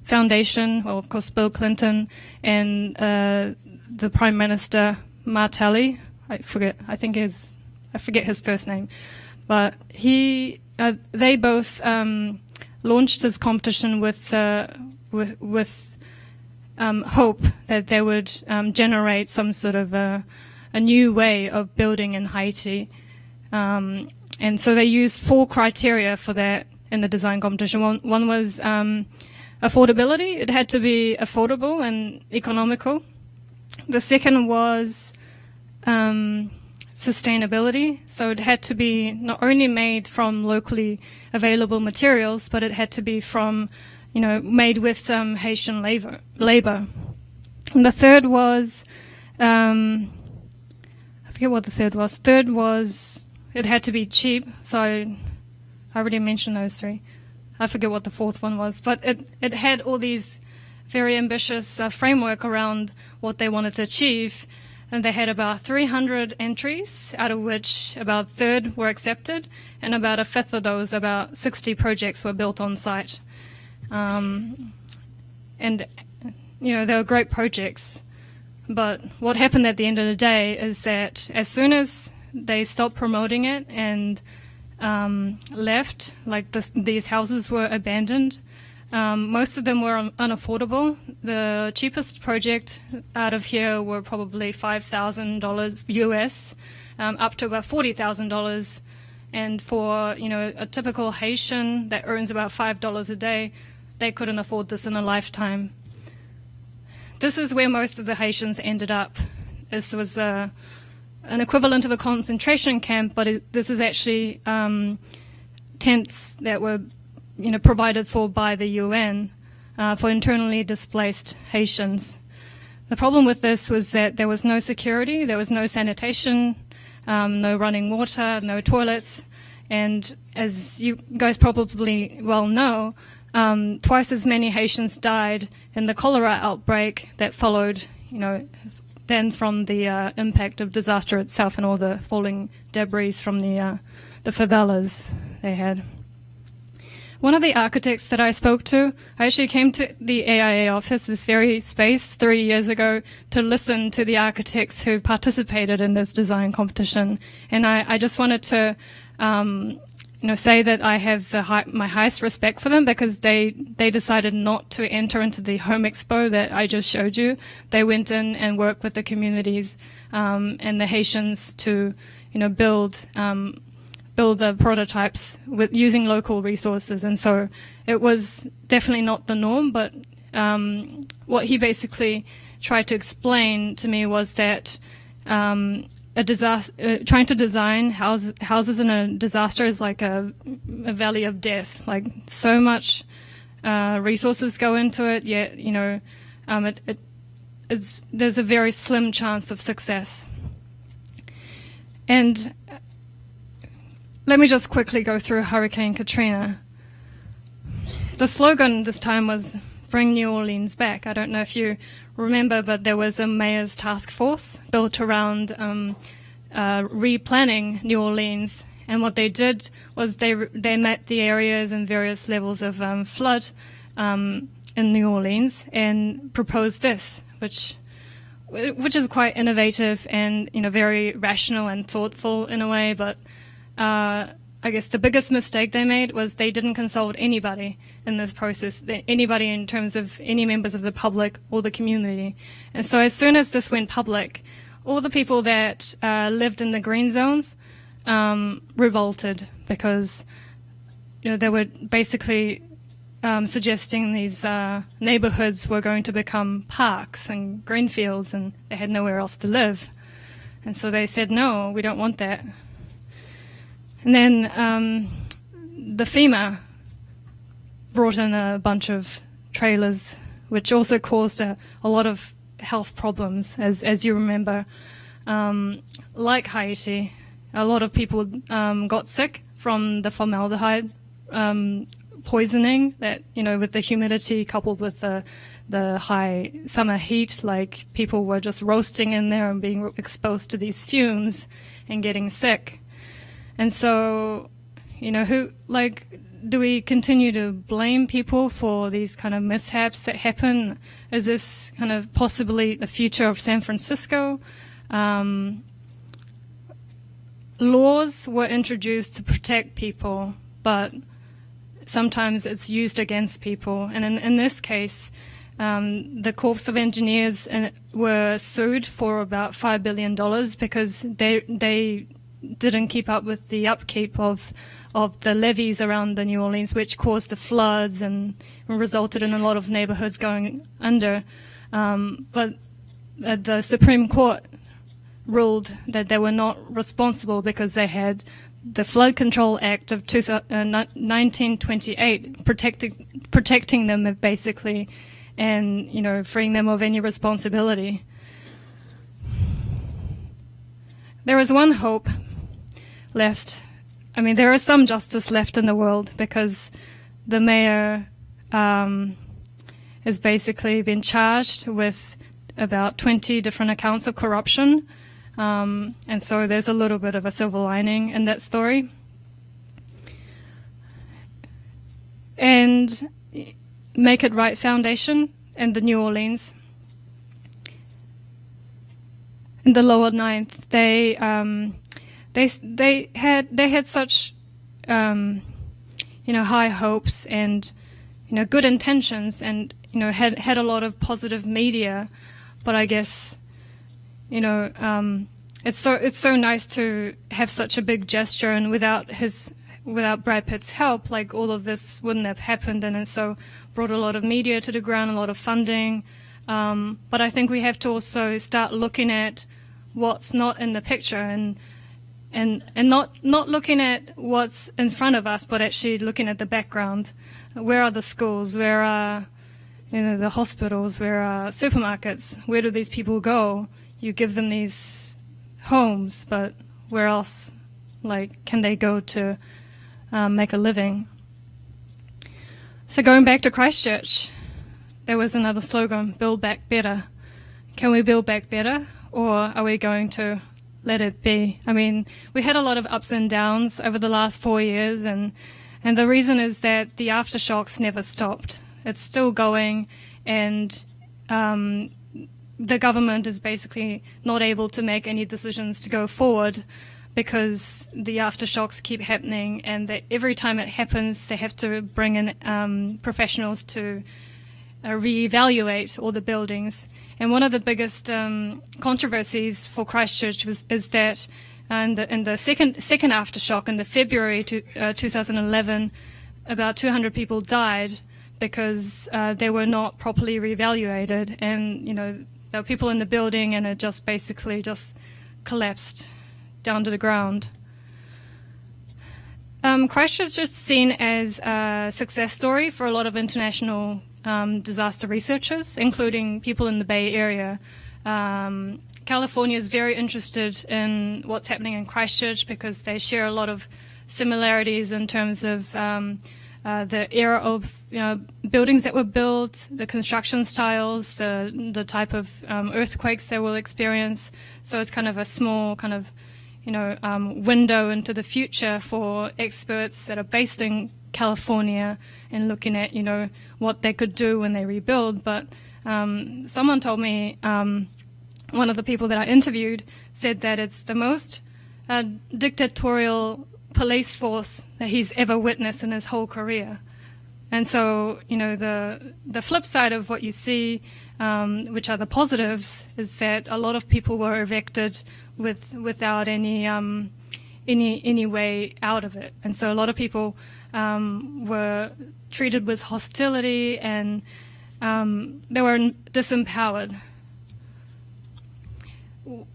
Foundation, well, of course, Bill Clinton, and the Prime Minister, Martelly. I forget his first name. But they both launched this competition with hope that they would generate some sort of a new way of building in Haiti. And so they used 4 criteria for that in the design competition. One was affordability. It had to be affordable and economical. The second was sustainability. So it had to be not only made from locally available materials, but it had to be from made with Haitian labor. And the third was, I forget what the third was. Third was, it had to be cheap. So I already mentioned those 3. I forget what the fourth one was. But it had all these very ambitious framework around what they wanted to achieve. And they had about 300 entries, out of which about a third were accepted. And about a fifth of those, about 60 projects were built on site. And, they were great projects. But what happened at the end of the day is that as soon as they stopped promoting it and left, like these houses were abandoned, most of them were unaffordable. The cheapest project out of here were probably $5,000 US, up to about $40,000. And for, a typical Haitian that earns about $5 a day, they couldn't afford this in a lifetime. This is where most of the Haitians ended up. This was an equivalent of a concentration camp, but this is actually tents that were provided for by the UN for internally displaced Haitians. The problem with this was that there was no security, there was no sanitation, no running water, no toilets, and as you guys probably well know, twice as many Haitians died in the cholera outbreak that followed, then from the impact of disaster itself and all the falling debris from the favelas they had. One of the architects that I spoke to, I actually came to the AIA office, this very space, 3 years ago to listen to the architects who participated in this design competition. And I just wanted to, say that I have my highest respect for them because they decided not to enter into the home expo that I just showed you. They went in and worked with the communities and the Haitians to, build the prototypes with using local resources. And so it was definitely not the norm, but what he basically tried to explain to me was that trying to design houses in a disaster is like a valley of death. Like so much resources go into it, yet there's a very slim chance of success. And let me just quickly go through Hurricane Katrina. The slogan this time was "Bring New Orleans Back." I don't know if you remember, but there was a mayor's task force built around replanning New Orleans. And what they did was they mapped the areas and various levels of flood in New Orleans and proposed this, which is quite innovative and very rational and thoughtful in a way, but I guess the biggest mistake they made was they didn't consult anybody in this process, anybody in terms of any members of the public or the community. And so as soon as this went public, all the people that lived in the green zones revolted because they were basically suggesting these neighborhoods were going to become parks and green fields and they had nowhere else to live. And so they said, no, we don't want that. And then the FEMA brought in a bunch of trailers, which also caused a lot of health problems, as you remember. Like Haiti, a lot of people got sick from the formaldehyde poisoning that, with the humidity coupled with the high summer heat, like people were just roasting in there and being exposed to these fumes and getting sick. And so, do we continue to blame people for these kind of mishaps that happen? Is this kind of possibly the future of San Francisco? Laws were introduced to protect people, but sometimes it's used against people. And in this case, the Corps of Engineers were sued for about $5 billion because they didn't keep up with the upkeep of the levees around the New Orleans, which caused the floods and resulted in a lot of neighborhoods going under. But the Supreme Court ruled that they were not responsible because they had the Flood Control Act of 1928 protecting them basically and, freeing them of any responsibility. There is one hope left. I mean, there is some justice left in the world because the mayor has basically been charged with about 20 different accounts of corruption. And so there's a little bit of a silver lining in that story. And Make It Right Foundation in the New Orleans, in the lower ninth, they had such high hopes and good intentions and had a lot of positive media, but I guess it's so nice to have such a big gesture, and without Brad Pitt's help, like all of this wouldn't have happened, and it so brought a lot of media to the ground, a lot of funding. But I think we have to also start looking at what's not in the picture, and not looking at what's in front of us, but actually looking at the background. Where are the schools? Where are the hospitals? Where are supermarkets? Where do these people go? You give them these homes, but where else, can they go to make a living? So going back to Christchurch, there was another slogan: "Build back better." Can we build back better, or are we going to let it be? I mean, we had a lot of ups and downs over the last 4 years, and the reason is that the aftershocks never stopped. It's still going, and the government is basically not able to make any decisions to go forward because the aftershocks keep happening, and that every time it happens, they have to bring in professionals to reevaluate all the buildings. And one of the biggest controversies for Christchurch is that in the second aftershock, in the February 2011, about 200 people died because they were not properly reevaluated, and there were people in the building, and it just basically just collapsed down to the ground. Christchurch is seen as a success story for a lot of international disaster researchers, including people in the Bay Area. California is very interested in what's happening in Christchurch because they share a lot of similarities in terms of the era of buildings that were built, the construction styles, the type of earthquakes they will experience. So it's kind of a small window into the future for experts that are based in California and looking at what they could do when they rebuild. But someone told me, one of the people that I interviewed said that it's the most dictatorial police force that he's ever witnessed in his whole career. And so the flip side of what you see, which are the positives, is that a lot of people were evicted without any way out of it. And so a lot of people were treated with hostility, and they were disempowered.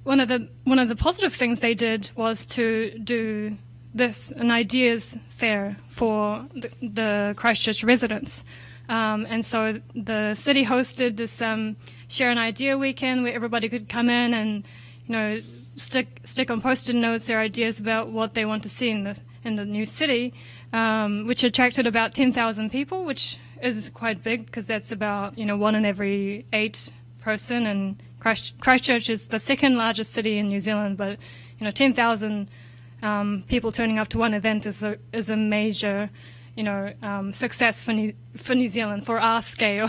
One of the positive things they did was to do an ideas fair for the Christchurch residents. And so the city hosted this Share an Idea weekend where everybody could come in and stick on post-it notes their ideas about what they want to see in the new city, which attracted about 10,000 people, which is quite big because that's about 1 in every 8 person. And Christchurch is the second largest city in New Zealand, but 10,000 people turning up to one event is a major success for New Zealand for our scale.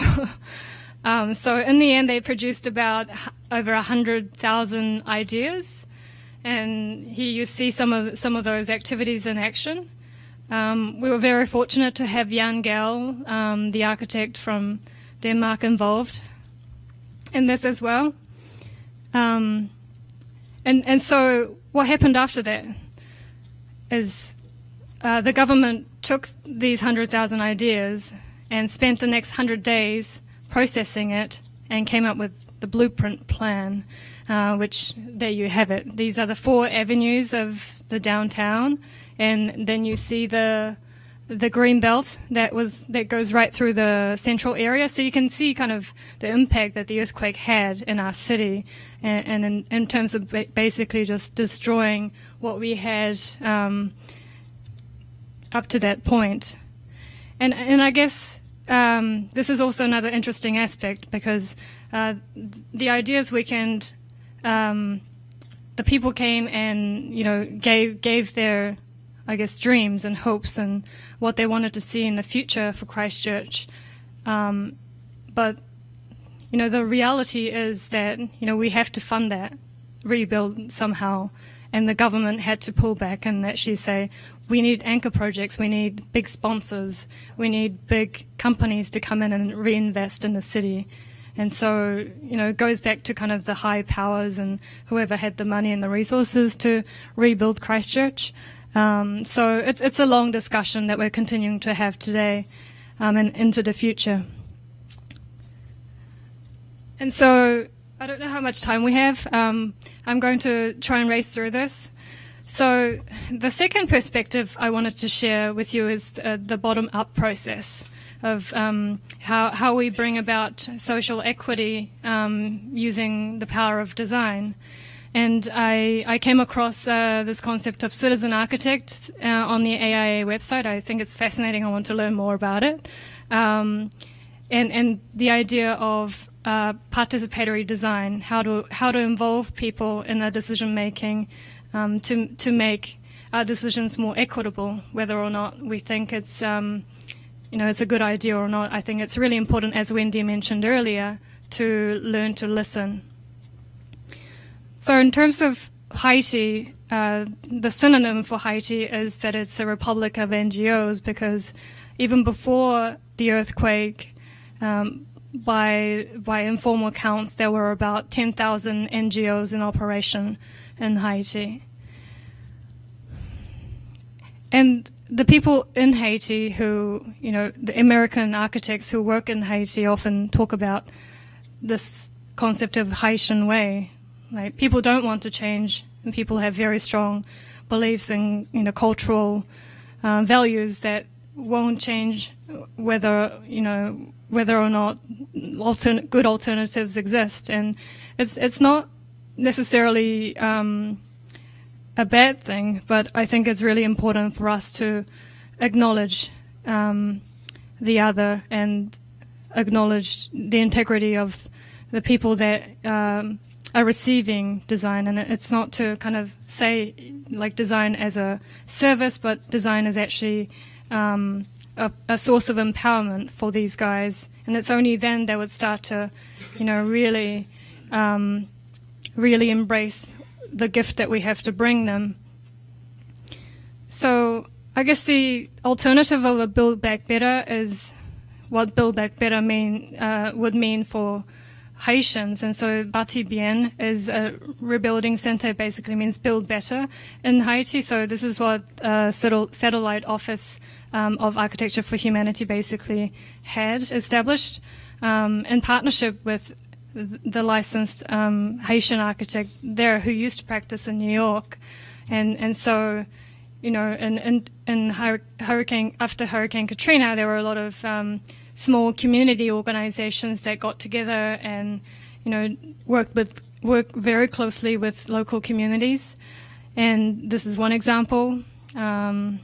So in the end, they produced about over 100,000 ideas, and here you see some of those activities in action. We were very fortunate to have Jan Gell, the architect from Denmark, involved in this as well. And so what happened after that is the government took these 100,000 ideas and spent the next 100 days processing it and came up with the blueprint plan, which there you have it. These are the 4 avenues of the downtown, and then you see the green belt that goes right through the central area. So you can see kind of the impact that the earthquake had in our city, and in terms of basically just destroying what we had up to that point. And I guess this is also another interesting aspect because the Ideas Weekend, the people came and gave their, I guess, dreams and hopes and what they wanted to see in the future for Christchurch. But the reality is that we have to fund that rebuild somehow, and the government had to pull back and actually say, we need anchor projects, we need big sponsors, we need big companies to come in and reinvest in the city. And so, it goes back to kind of the high powers and whoever had the money and the resources to rebuild Christchurch. So it's a long discussion that we're continuing to have today and into the future. And so I don't know how much time we have. I'm going to try and race through this. So the second perspective I wanted to share with you is the bottom-up process of how we bring about social equity using the power of design. And I came across this concept of citizen architect on the AIA website. I think it's fascinating. I want to learn more about it. And the idea of participatory design, how to involve people in their decision making to make our decisions more equitable, whether or not we think it's it's a good idea or not. I think it's really important, as Wendy mentioned earlier, to learn to listen. So in terms of Haiti, the synonym for Haiti is that it's a republic of NGOs, because even before the earthquake, by informal counts, there were about 10,000 NGOs in operation in Haiti. And the people in Haiti who, the American architects who work in Haiti often talk about this concept of Haitian way. Like, people don't want to change, and people have very strong beliefs in, cultural values that won't change whether or not good alternatives exist. And it's not necessarily a bad thing, but I think it's really important for us to acknowledge the other and acknowledge the integrity of the people that are receiving design. And it's not to kind of say like design as a service, but design is actually a source of empowerment for these guys. And it's only then they would start to, really embrace the gift that we have to bring them. So I guess the alternative of a Build Back Better is what Build Back Better would mean for Haitians. And so Bâti Bien is a rebuilding center, basically means build better in Haiti. So this is what Satellite Office of Architecture for Humanity basically had established in partnership with the licensed Haitian architect there who used to practice in New York. And so, after Hurricane Katrina, there were a lot of small community organizations that got together and, worked very closely with local communities. And this is one example. And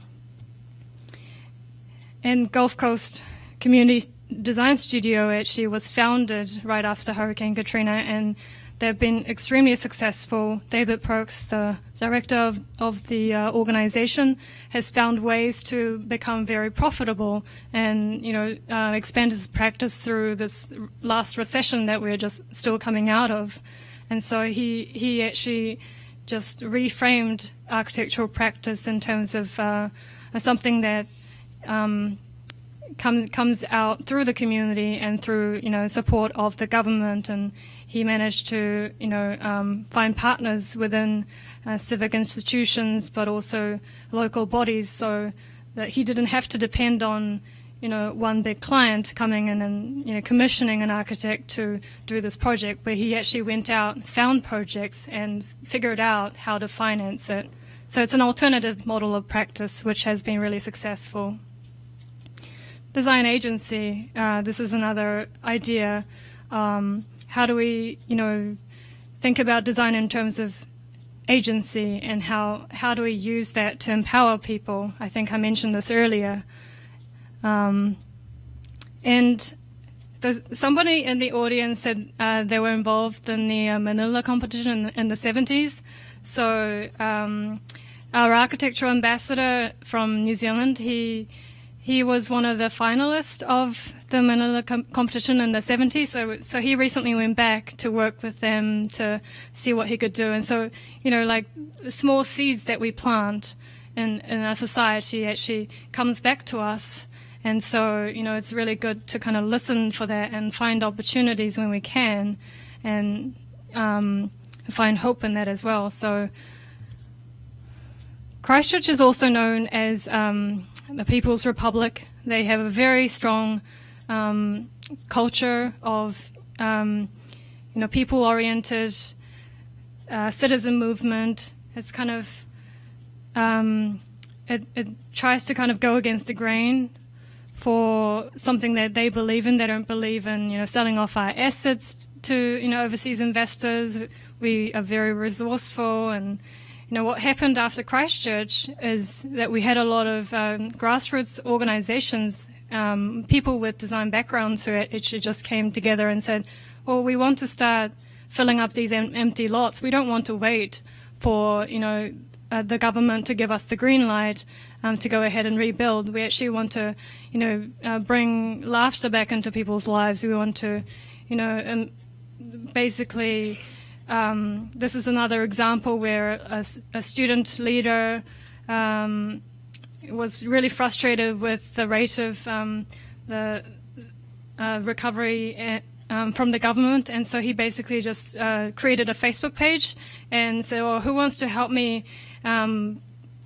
Gulf Coast Community Design Studio actually was founded right after Hurricane Katrina, and they've been extremely successful. David Perks, the director of the organization, has found ways to become very profitable and, expand his practice through this last recession that we're just still coming out of. And so he actually just reframed architectural practice in terms of something that comes out through the community and through, support of the government. And he managed to, find partners within civic institutions, but also local bodies, so that he didn't have to depend on, one big client coming in and, commissioning an architect to do this project, where he actually went out, found projects, and figured out how to finance it. So it's an alternative model of practice, which has been really successful. Design agency, this is another idea. How do we, think about design in terms of agency, and how do we use that to empower people? I think I mentioned this earlier. And somebody in the audience said they were involved in the Manila competition in the 70s. So our architectural ambassador from New Zealand, he was one of the finalists of the Manila competition in the 70s. So he recently went back to work with them to see what he could do. And so, like the small seeds that we plant in our society actually comes back to us. And so, it's really good to kind of listen for that and find opportunities when we can, and find hope in that as well. So Christchurch is also known as the People's Republic. They have a very strong culture of, people-oriented citizen movement. It's kind of it tries to kind of go against the grain for something that they believe in. They don't believe in, selling off our assets to, overseas investors. We are very resourceful. And, what happened after Christchurch is that we had a lot of grassroots organizations, people with design backgrounds who actually just came together and said, well, we want to start filling up these empty lots. We don't want to wait for, the government to give us the green light to go ahead and rebuild. We actually want to, bring laughter back into people's lives. We want to, basically, this is another example where a student leader was really frustrated with the rate of the recovery from the government, and so he basically just created a Facebook page and said, well, who wants to help me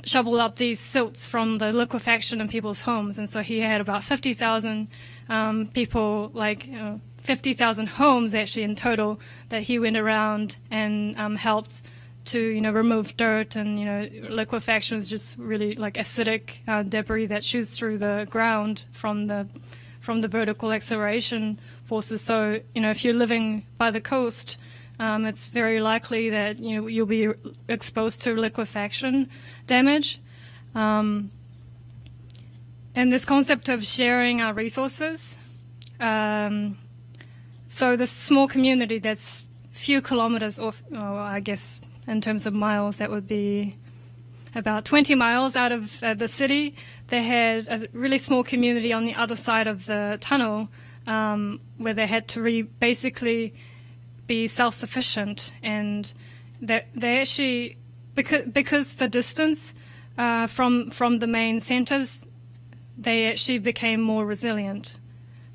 shovel up these silts from the liquefaction in people's homes? And so he had about 50,000 people, 50,000 homes actually in total, that he went around and helped to remove dirt, and liquefaction is just really like acidic debris that shoots through the ground from the vertical acceleration forces. So if you're living by the coast, it's very likely that you'll be exposed to liquefaction damage. And this concept of sharing our resources. So this small community that's few kilometers off, I guess in terms of miles, that would be about 20 miles out of the city. They had a really small community on the other side of the tunnel where they had to basically be self-sufficient, and they actually, because the distance from the main centers, they actually became more resilient.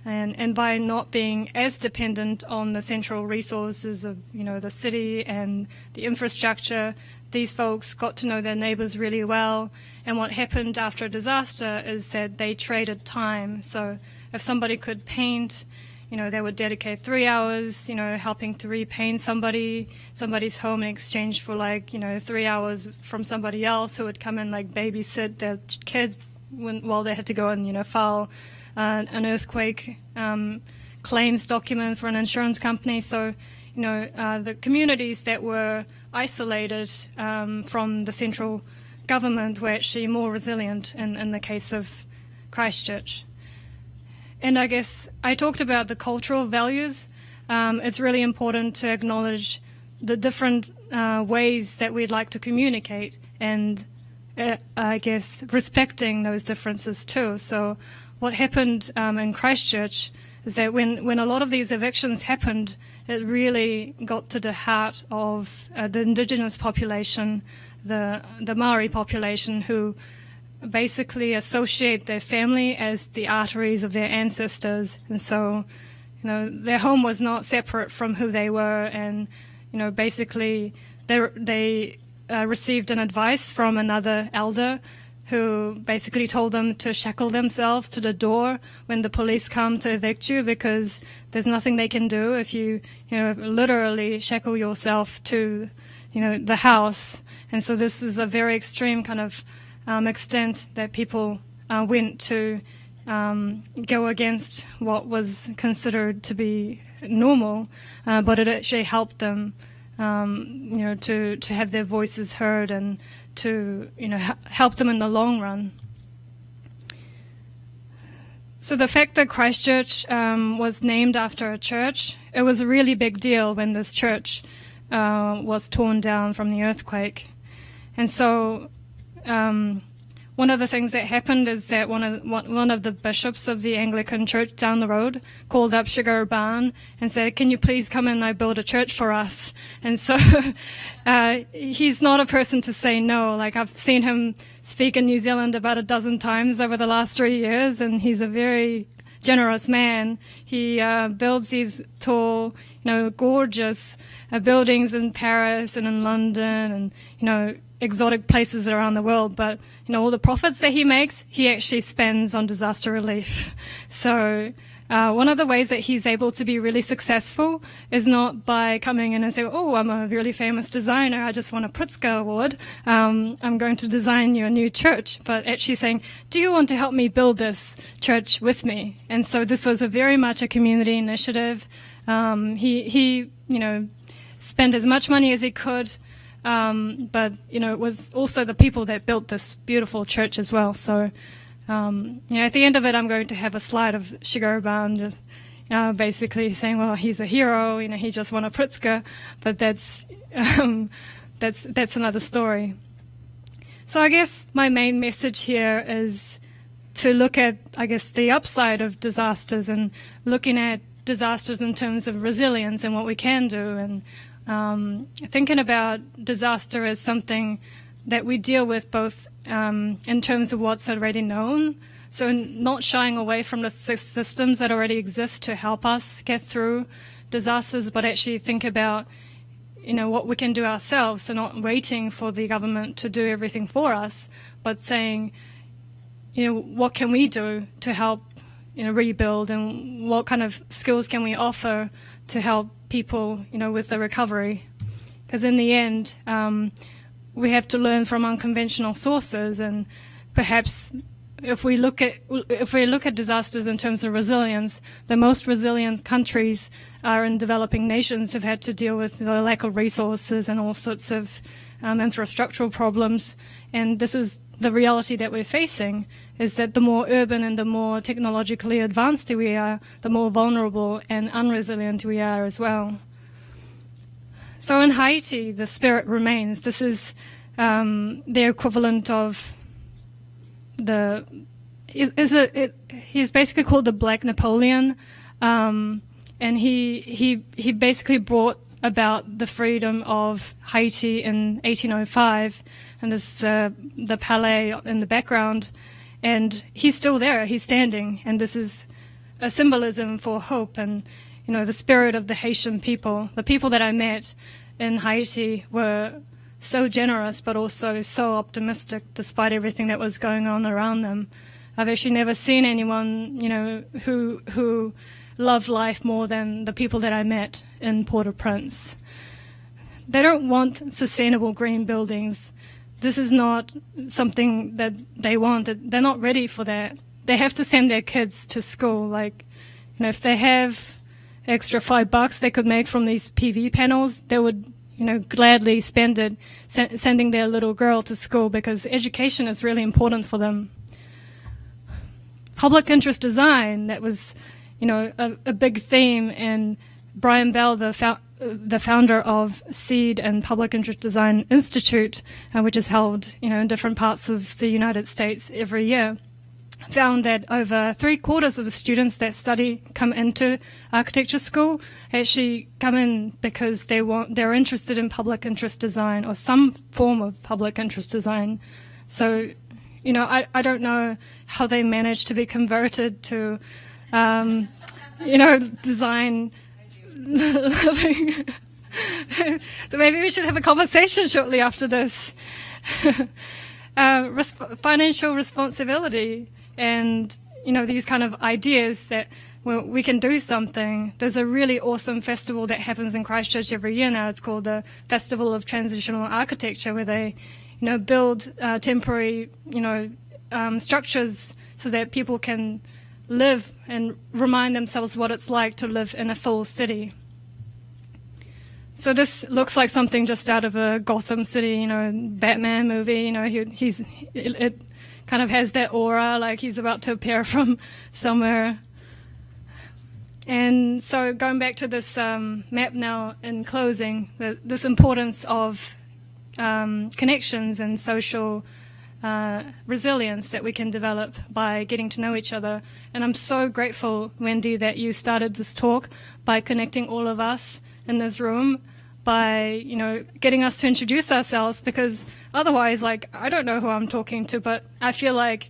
And by not being as dependent on the central resources of the city and the infrastructure, these folks got to know their neighbors really well. And what happened after a disaster is that they traded time. So if somebody could paint, they would dedicate 3 hours, helping to repaint somebody's home in exchange for 3 hours from somebody else who would come and babysit their kids while they had to go and file an earthquake claims document for an insurance company. So, the communities that were isolated from the central government were actually more resilient in the case of Christchurch. And I guess I talked about the cultural values. It's really important to acknowledge the different ways that we'd like to communicate, and I guess respecting those differences too. So what happened in Christchurch is that when a lot of these evictions happened, it really got to the heart of the indigenous population, the Maori population, who basically associate their family as the arteries of their ancestors. And so, their home was not separate from who they were. And, basically they received an advice from another elder who basically told them to shackle themselves to the door when the police come to evict you, because there's nothing they can do if you, literally shackle yourself to, the house. And so this is a very extreme kind of extent that people went to go against what was considered to be normal, but it actually helped them, to have their voices heard and to help them in the long run. So the fact that Christchurch was named after a church, it was a really big deal when this church was torn down from the earthquake. And so one of the things that happened is that one of the bishops of the Anglican church down the road called up Sugar Barn and said, "Can you please come and build a church for us?" And so he's not a person to say no. I've seen him speak in New Zealand about a dozen times over the last 3 years, and he's a very generous man. He builds these tall, gorgeous buildings in Paris and in London and, exotic places around the world, but all the profits that he makes, he actually spends on disaster relief. So one of the ways that he's able to be really successful is not by coming in and saying, oh, I'm a really famous designer, I just won a Pritzker Award, I'm going to design you a new church, but actually saying, do you want to help me build this church with me? And so this was very much a community initiative. He spent as much money as he could, but, it was also the people that built this beautiful church as well. So, at the end of it, I'm going to have a slide of Shigeru Ban just, basically saying, well, he's a hero, he just won a Pritzker, but that's another story. So I guess my main message here is to look at, the upside of disasters and looking at disasters in terms of resilience and what we can do, and thinking about disaster as something that we deal with both in terms of what's already known, so not shying away from the systems that already exist to help us get through disasters, but actually think about what we can do ourselves, so not waiting for the government to do everything for us, but saying, what can we do to help rebuild, and what kind of skills can we offer to help people with the recovery. Because in the end, we have to learn from unconventional sources, and perhaps if we look at disasters in terms of resilience, the most resilient countries are in developing nations have had to deal with the lack of resources and all sorts of infrastructural problems. And this is the reality that we're facing, is that the more urban and the more technologically advanced we are, the more vulnerable and unresilient we are as well. So in Haiti, the spirit remains. This is the equivalent of he's basically called the Black Napoleon, and he basically brought about the freedom of Haiti in 1805, and there's the palais in the background, and he's still there, he's standing, and this is a symbolism for hope and the spirit of the Haitian people. The people that I met in Haiti were so generous, but also so optimistic despite everything that was going on around them. I've actually never seen anyone, who loved life more than the people that I met in Port-au-Prince. They don't want sustainable green buildings. This is not something that they want. They're not ready for that. They have to send their kids to school. If they have extra $5 they could make from these PV panels, they would gladly spend it sending their little girl to school, because education is really important for them. Public interest design, that was a big theme, and Brian Bell, the founder of SEED and Public Interest Design Institute, which is held in different parts of the United States every year, found that over 3/4 of the students that come into architecture school actually come in because they're interested in public interest design or some form of public interest design. So, I don't know how they managed to be converted to, design living. So maybe we should have a conversation shortly after this. Financial responsibility. And, these kind of ideas that we can do something. There's a really awesome festival that happens in Christchurch every year now. It's called the Festival of Transitional Architecture, where they, build temporary, structures so that people can live and remind themselves what it's like to live in a full city. So this looks like something just out of a Gotham City, Batman movie. It kind of has that aura, like he's about to appear from somewhere. And so going back to this map now in closing, this importance of connections and social resilience that we can develop by getting to know each other. And I'm so grateful, Wendy, that you started this talk by connecting all of us in this room, by getting us to introduce ourselves, because otherwise, I don't know who I'm talking to, but I feel like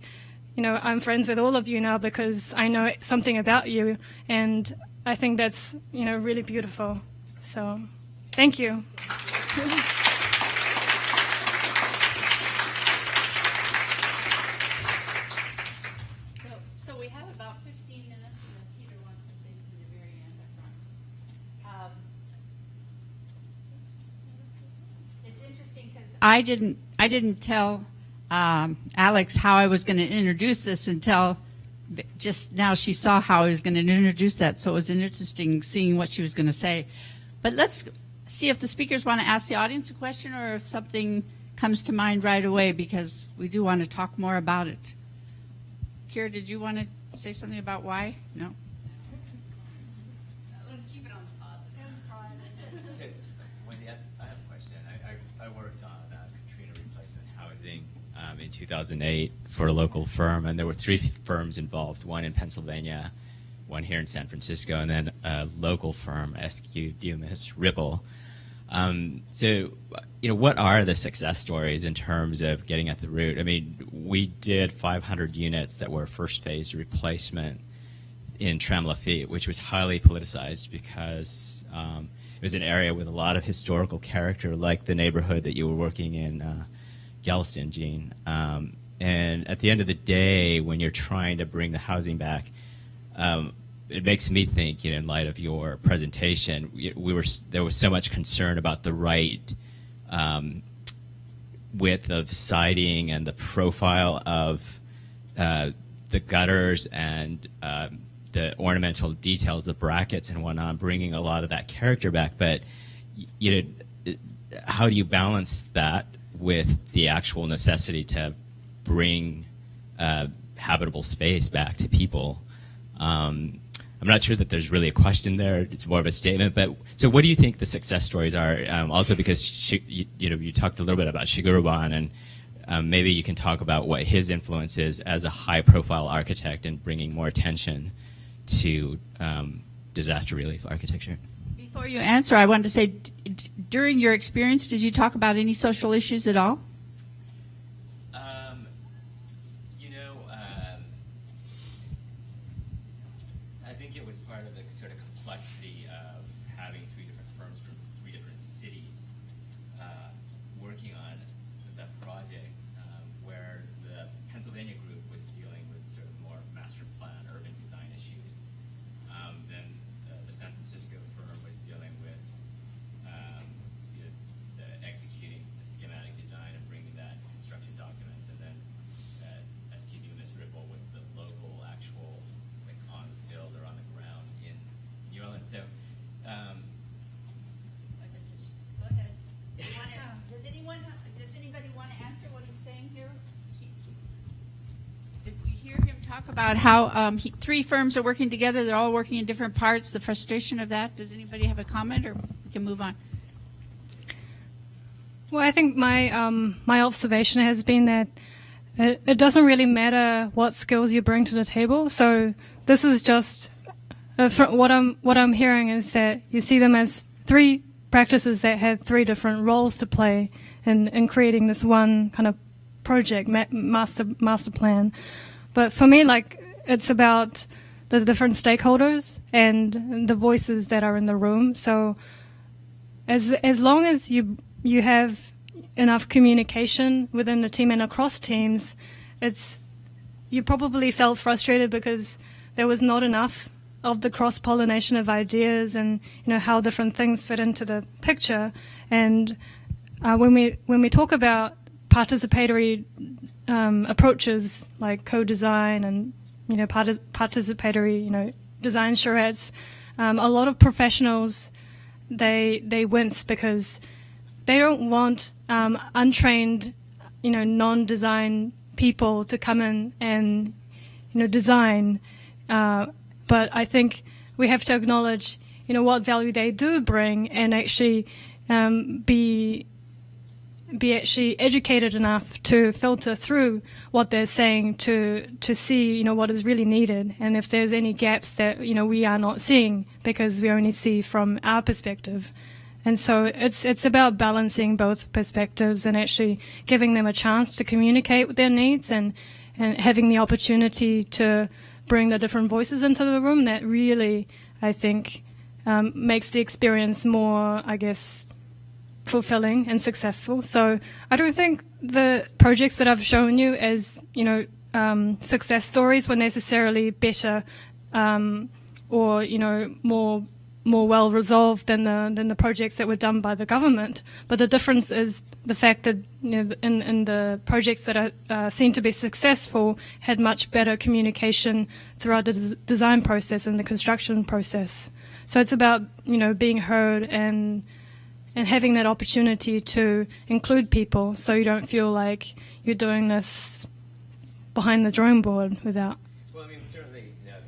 I'm friends with all of you now because I know something about you, and I think that's really beautiful. So thank you. So we have about 15 minutes, and if Peter wants I didn't tell Alex how I was going to introduce this until just now she saw how I was going to introduce that, so it was interesting seeing what she was going to say. But let's see if the speakers want to ask the audience a question or if something comes to mind right away, because we do want to talk more about it. Kira, did you want to say something about why? No? Let's keep it on the positive. Wendy, I have a question. I worked on Katrina replacement housing in 2008 for a local firm, and there were 3 firms involved, one in Pennsylvania, one here in San Francisco, and then a local firm, SQ Dumas Ripple. So, what are the success stories in terms of getting at the root? I mean, we did 500 units that were first phase replacement in Tremlafitte, which was highly politicized because it was an area with a lot of historical character, like the neighborhood that you were working in, Galveston, Gene. And at the end of the day, when you're trying to bring the housing back, it makes me think, in light of your presentation, there was so much concern about the right width of siding and the profile of the gutters and the ornamental details, the brackets and whatnot, bringing a lot of that character back. But how do you balance that with the actual necessity to bring habitable space back to people? I'm not sure that there's really a question there. It's more of a statement. But so, what do you think the success stories are? Also, because you talked a little bit about Shigeruban, and maybe you can talk about what his influence is as a high-profile architect in bringing more attention to disaster relief architecture. Before you answer, I wanted to say, during your experience, did you talk about any social issues at all? I think it was part of the sort of complexity of having 3 different firms from 3 different cities working on that project, where the Pennsylvania group was dealing with sort of more master plan, urban design issues. Then the San Francisco firm was dealing with the executing the schematic design and bringing that to construction documents, and then SQ Dumas Ripple was the local actual, like, on the field or on the ground in New Orleans. So, go ahead. Does anybody want to answer what he's saying here? Did we hear him talk about how 3 firms are working together? They're all working in different parts. The frustration of that. Does anybody have a comment, or we can move on? Well, I think my my observation has been that it doesn't really matter what skills you bring to the table. So this is just what I'm hearing is that you see them as 3 practices that have 3 different roles to play in creating this one kind of project master plan. But for me, like, it's about the different stakeholders and the voices that are in the room. So as long as you have enough communication within the team and across teams, you probably felt frustrated because there was not enough of the cross-pollination of ideas and how different things fit into the picture. And when we talk about participatory approaches like co-design and participatory design charrettes, a lot of professionals they wince because they don't want untrained, non-design people to come in and, design. But I think we have to acknowledge, what value they do bring and actually be actually educated enough to filter through what they're saying to see, what is really needed, and if there's any gaps that, we are not seeing because we only see from our perspective. And so it's about balancing both perspectives and actually giving them a chance to communicate with their needs and having the opportunity to bring the different voices into the room. That really, I think, makes the experience more, I guess, fulfilling and successful. So I don't think the projects that I've shown you as, success stories were necessarily better or, more more well resolved than the projects that were done by the government. But the difference is the fact that, you know, in the projects that are seen to be successful had much better communication throughout the design process and the construction process. So it's about, you know, being heard and having that opportunity to include people, so you don't feel like you're doing this behind the drawing board without. Well, I mean, certainly, you know,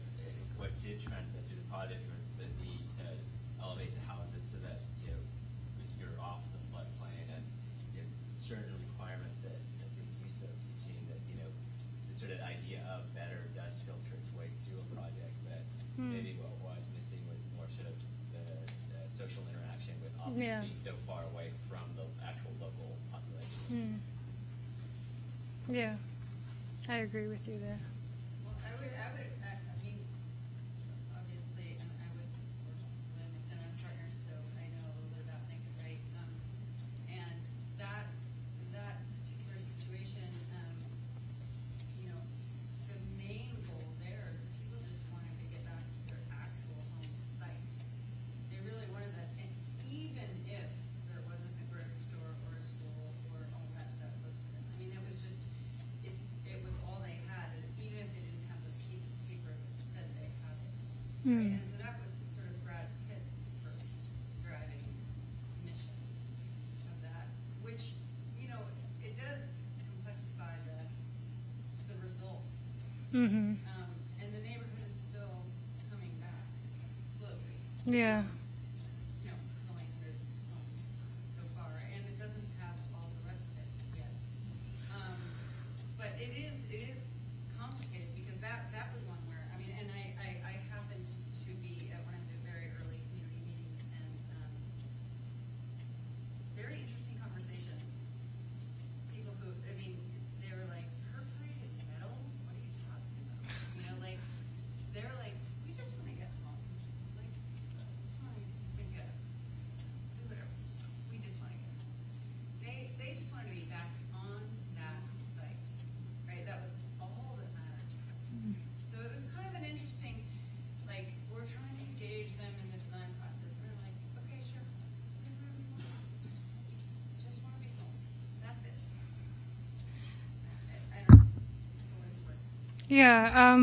what did transmit through the project was the need to elevate the houses so that, you know, you're off the floodplain, and, you know, certain requirements that I think you sort of teaching that, you know, the sort of idea of better does filter its way through a project, but maybe what was missing was more sort of the social interaction with offices being so far away from the actual local population. Yeah, I agree with you there. Well, I mean, obviously, and I would work with McDonough Partners, so I know a little bit about Think and Write, and that particular situation, you know, the main goal there is that people just wanted to get back to their actual home site. They really wanted that, and even if there wasn't a grocery store or a school or all that stuff close to them, I mean, it was just. It was all they had, and even if they didn't have a piece of paper that said they had it. Right? And so that was sort of Brad Pitt's first driving mission of that, which, you know, it does complexify the result. And the neighborhood is still coming back slowly. Yeah. You know, it's only 100 homes so far, and it doesn't have all the rest of it yet. But it is complicated, because that was one where, I mean, and I happened to be at one of the very early community meetings, and very interesting conversations. People who, I mean, they were like, perforated metal? What are you talking about? You know, like, they're like, we just want to get home. Like, fine, we get it. Do whatever. We just want to get home. They just wanted to be back on that site. Right, that was all that mattered to them. So it was kind of an interesting, like, we're trying to engage them in the design process, and they're like, okay, sure, stay wherever you want. Just want to be home. That's it. I don't know. For what it's worth. Yeah,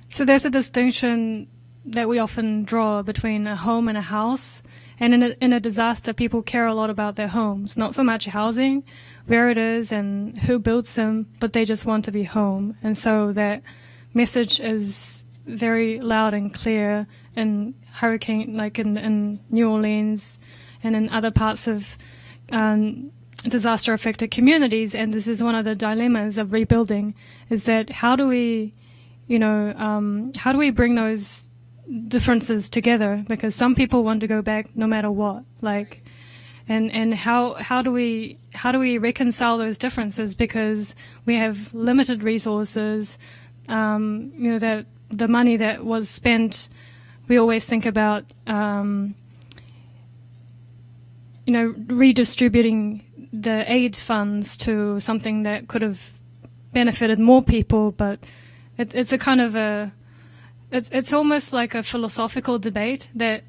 so there's a distinction that we often draw between a home and a house. And in a disaster, people care a lot about their homes, not so much housing, where it is and who builds them, but they just want to be home. And so that message is very loud and clear in hurricane, like in New Orleans and in other parts of disaster-affected communities. And this is one of the dilemmas of rebuilding, is that how do we, you know, how do we bring those differences together? Because some people want to go back no matter what, like, and how do we reconcile those differences, because we have limited resources. You know, that the money that was spent, we always think about you know, redistributing the aid funds to something that could have benefited more people, but it's a kind of a It's almost like a philosophical debate that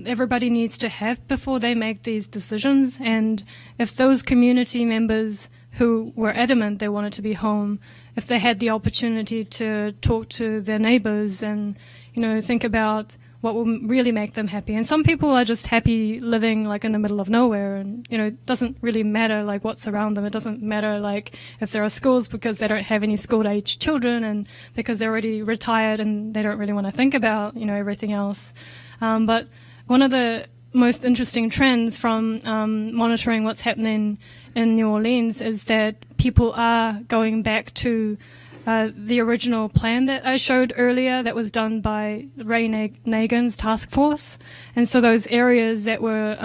everybody needs to have before they make these decisions. And if those community members who were adamant they wanted to be home, if they had the opportunity to talk to their neighbors and, you know, think about what will really make them happy. And some people are just happy living like in the middle of nowhere, and, you know, it doesn't really matter like what's around them. It doesn't matter like if there are schools, because they don't have any school-age children, and because they're already retired and they don't really want to think about, you know, everything else. But one of the most interesting trends from monitoring what's happening in New Orleans is that people are going back to the original plan that I showed earlier that was done by Ray Nagin's task force. And so those areas that were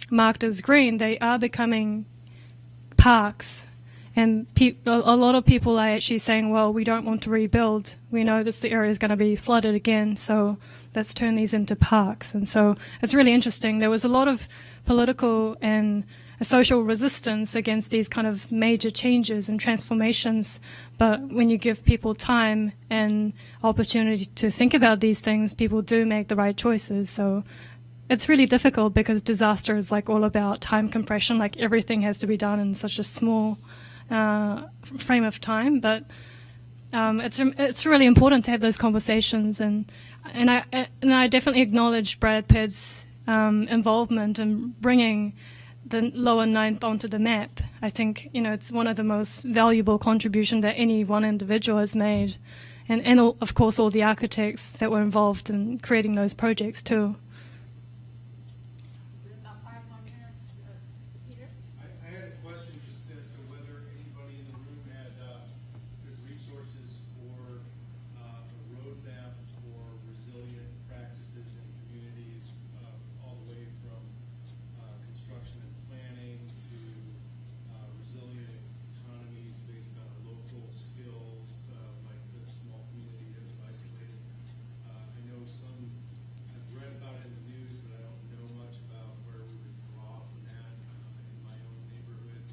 marked as green, they are becoming parks. And a lot of people are actually saying, well, we don't want to rebuild. We know this area is going to be flooded again, so let's turn these into parks. And so it's really interesting. There was a lot of political and social resistance against these kind of major changes and transformations, but when you give people time and opportunity to think about these things, people do make the right choices. So it's really difficult because disaster is like all about time compression. Like everything has to be done in such a small frame of time. But it's really important to have those conversations, and I definitely acknowledge Brad Pitt's involvement in bringing the lower ninth onto the map. I think, it's one of the most valuable contributions that any one individual has made. And of course, all the architects that were involved in creating those projects too. About 5 more minutes. Peter? I had a question just as to whether anybody in the room had good resources for a roadmap for resilient practices in communities, all the way from construction and planning to resilient economies based on local skills, like the small community that was isolated. I know some, I've read about it in the news, but I don't know much about where we would draw from that. In my own neighborhood,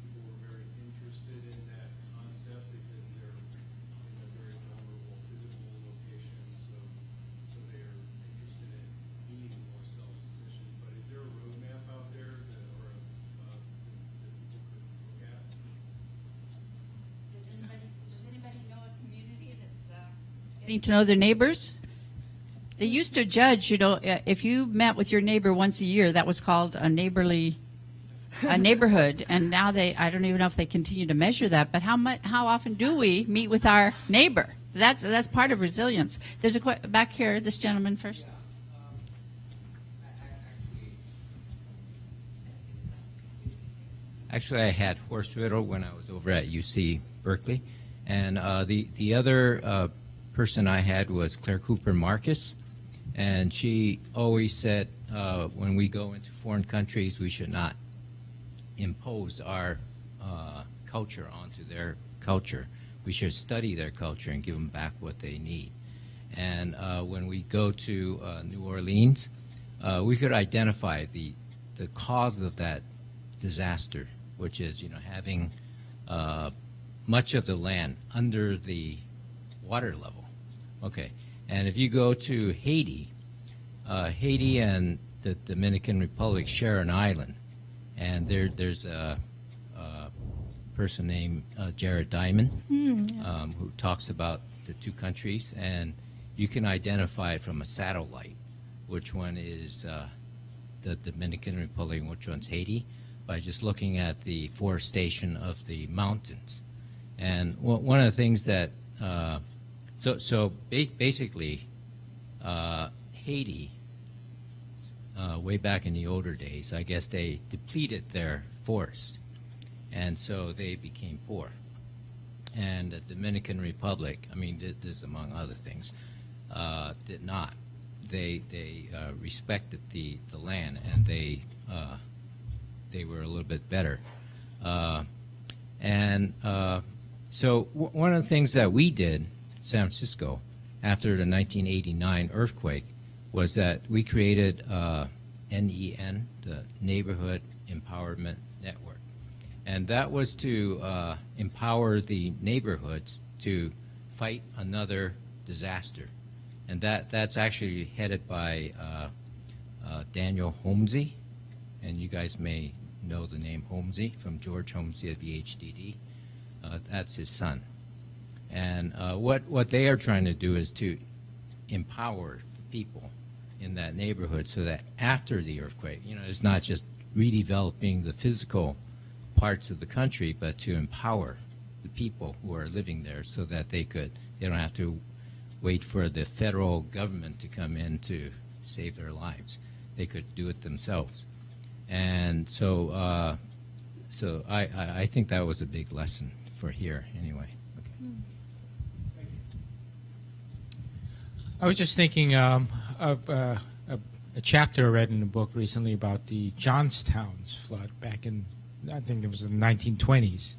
people were very interested in that concept because they're in a very vulnerable physical location, so they're interested in being more self-sufficient. But is there a roadmap out there that people could look at? Does anybody know a community that's getting to know their neighbors? They used to judge, if you met with your neighbor once a year, that was called a neighborhood. And now I don't even know if they continue to measure that, but how often do we meet with our neighbor? That's part of resilience. There's back here, this gentleman first. Actually, I had horse riddle when I was over at UC Berkeley, and the other person I had was Claire Cooper Marcus, and she always said when we go into foreign countries, we should not impose our culture onto their culture. We should study their culture and give them back what they need. And when we go to New Orleans, we could identify the cause of that disaster, which is having much of the land under the water level. Okay, and if you go to Haiti, Haiti and the Dominican Republic share an island, and there's a person named Jared Diamond who talks about the two countries, and you can identify it from a satellite, which one is the Dominican Republic and which one's Haiti, by just looking at the forestation of the mountains. And one of the things that basically, Haiti, way back in the older days, I guess they depleted their forest, and so they became poor. And the Dominican Republic, I mean, this among other things, did not. They respected the land, and they were a little bit better. So one of the things that we did, San Francisco, after the 1989 earthquake, was that we created NEN, the Neighborhood Empowerment Network. And that was to empower the neighborhoods to fight another disaster. And that's actually headed by Daniel Homsey, and you guys may know the name Homsey from George Homsey at the HDD. That's his son. And what they are trying to do is to empower people in that neighborhood so that after the earthquake, it's not just redeveloping the physical parts of the country, but to empower the people who are living there so that they don't have to wait for the federal government to come in to save their lives. They could do it themselves. And so I think that was a big lesson for here anyway. Okay. I was just thinking of a chapter I read in a book recently about the Johnstown's flood back in, I think it was the 1920s.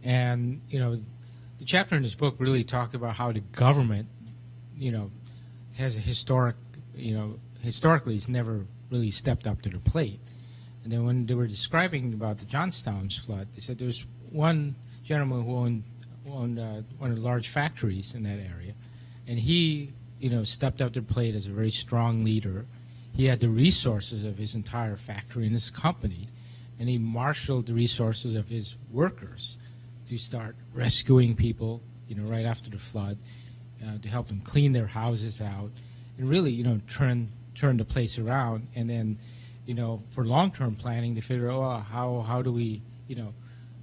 And, the chapter in this book really talked about how the government, has a historically it's never really stepped up to the plate. And then when they were describing about the Johnstown's flood, they said there was one gentleman who owned one of the large factories in that area, and he, stepped up to the plate as a very strong leader, he had the resources of his entire factory and his company, and he marshaled the resources of his workers to start rescuing people, right after the flood, to help them clean their houses out, and really, turn the place around. And then, for long-term planning, to figure out how do we,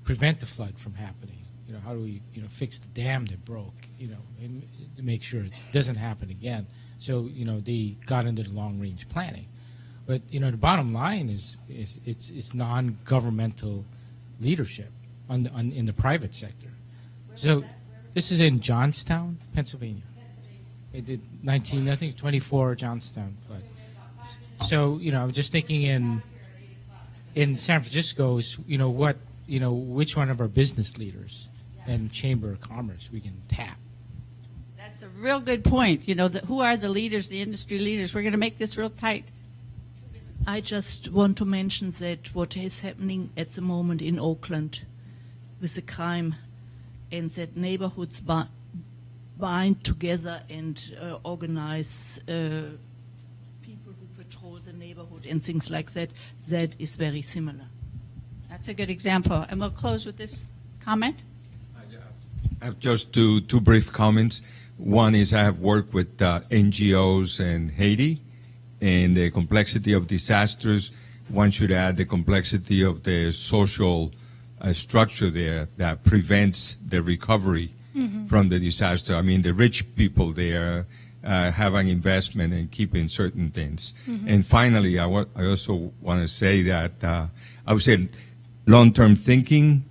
prevent the flood from happening. How do we, fix the dam that broke, and to make sure it doesn't happen again. So, they got into the long-range planning. But, the bottom line is it's non-governmental leadership in the private sector. So this is in Johnstown, Pennsylvania. It did 24 Johnstown flood. So, I'm just thinking in San Francisco, which one of our business leaders and Chamber of Commerce we can tap. That's a real good point. Who are the leaders, the industry leaders? We're going to make this real tight. I just want to mention that what is happening at the moment in Oakland with the crime, and that neighborhoods bind together and organize people who patrol the neighborhood and things like that, that is very similar. That's a good example. And we'll close with this comment. I have just two brief comments. One is I have worked with NGOs in Haiti, and the complexity of disasters. One should add the complexity of the social structure there that prevents the recovery from the disaster. I mean, the rich people there have an investment in keeping certain things. And finally, I also want to say that I would say long-term thinking.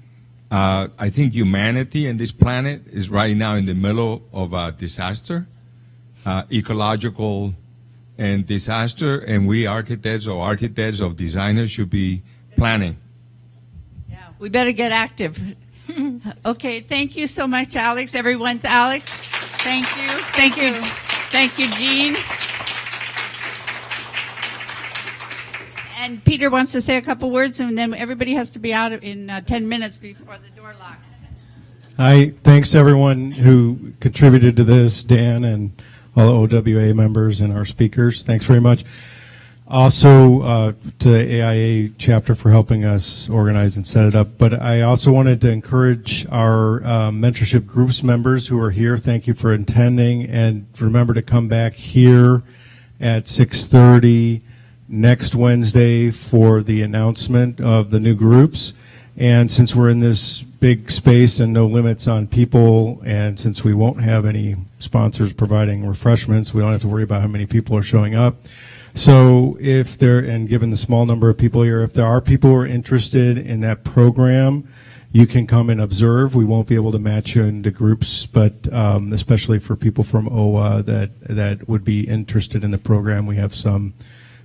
I think humanity and this planet is right now in the middle of a disaster, ecological and disaster, and we architects of designers should be planning. Yeah, we better get active. Okay, thank you so much, Alex. Everyone, Alex, thank you. Thank you. Thank you, Jean. And Peter wants to say a couple words, and then everybody has to be out in 10 minutes before the door locks. Hi, thanks to everyone who contributed to this, Dan and all the OWA members and our speakers. Thanks very much. Also to the AIA chapter for helping us organize and set it up. But I also wanted to encourage our mentorship groups members who are here. Thank you for attending, and remember to come back here at 6:30 next Wednesday for the announcement of the new groups. And since we're in this big space and no limits on people, and since we won't have any sponsors providing refreshments, we don't have to worry about how many people are showing up. So if there, and given the small number of people here, if there are people who are interested in that program, you can come and observe. We won't be able to match you into groups, but especially for people from OWA that would be interested in the program, we have some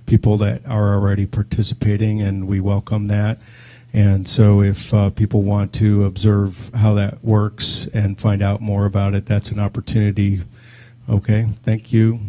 people that are already participating, and we welcome that. And so if people want to observe how that works and find out more about it, that's an opportunity. Okay, thank you.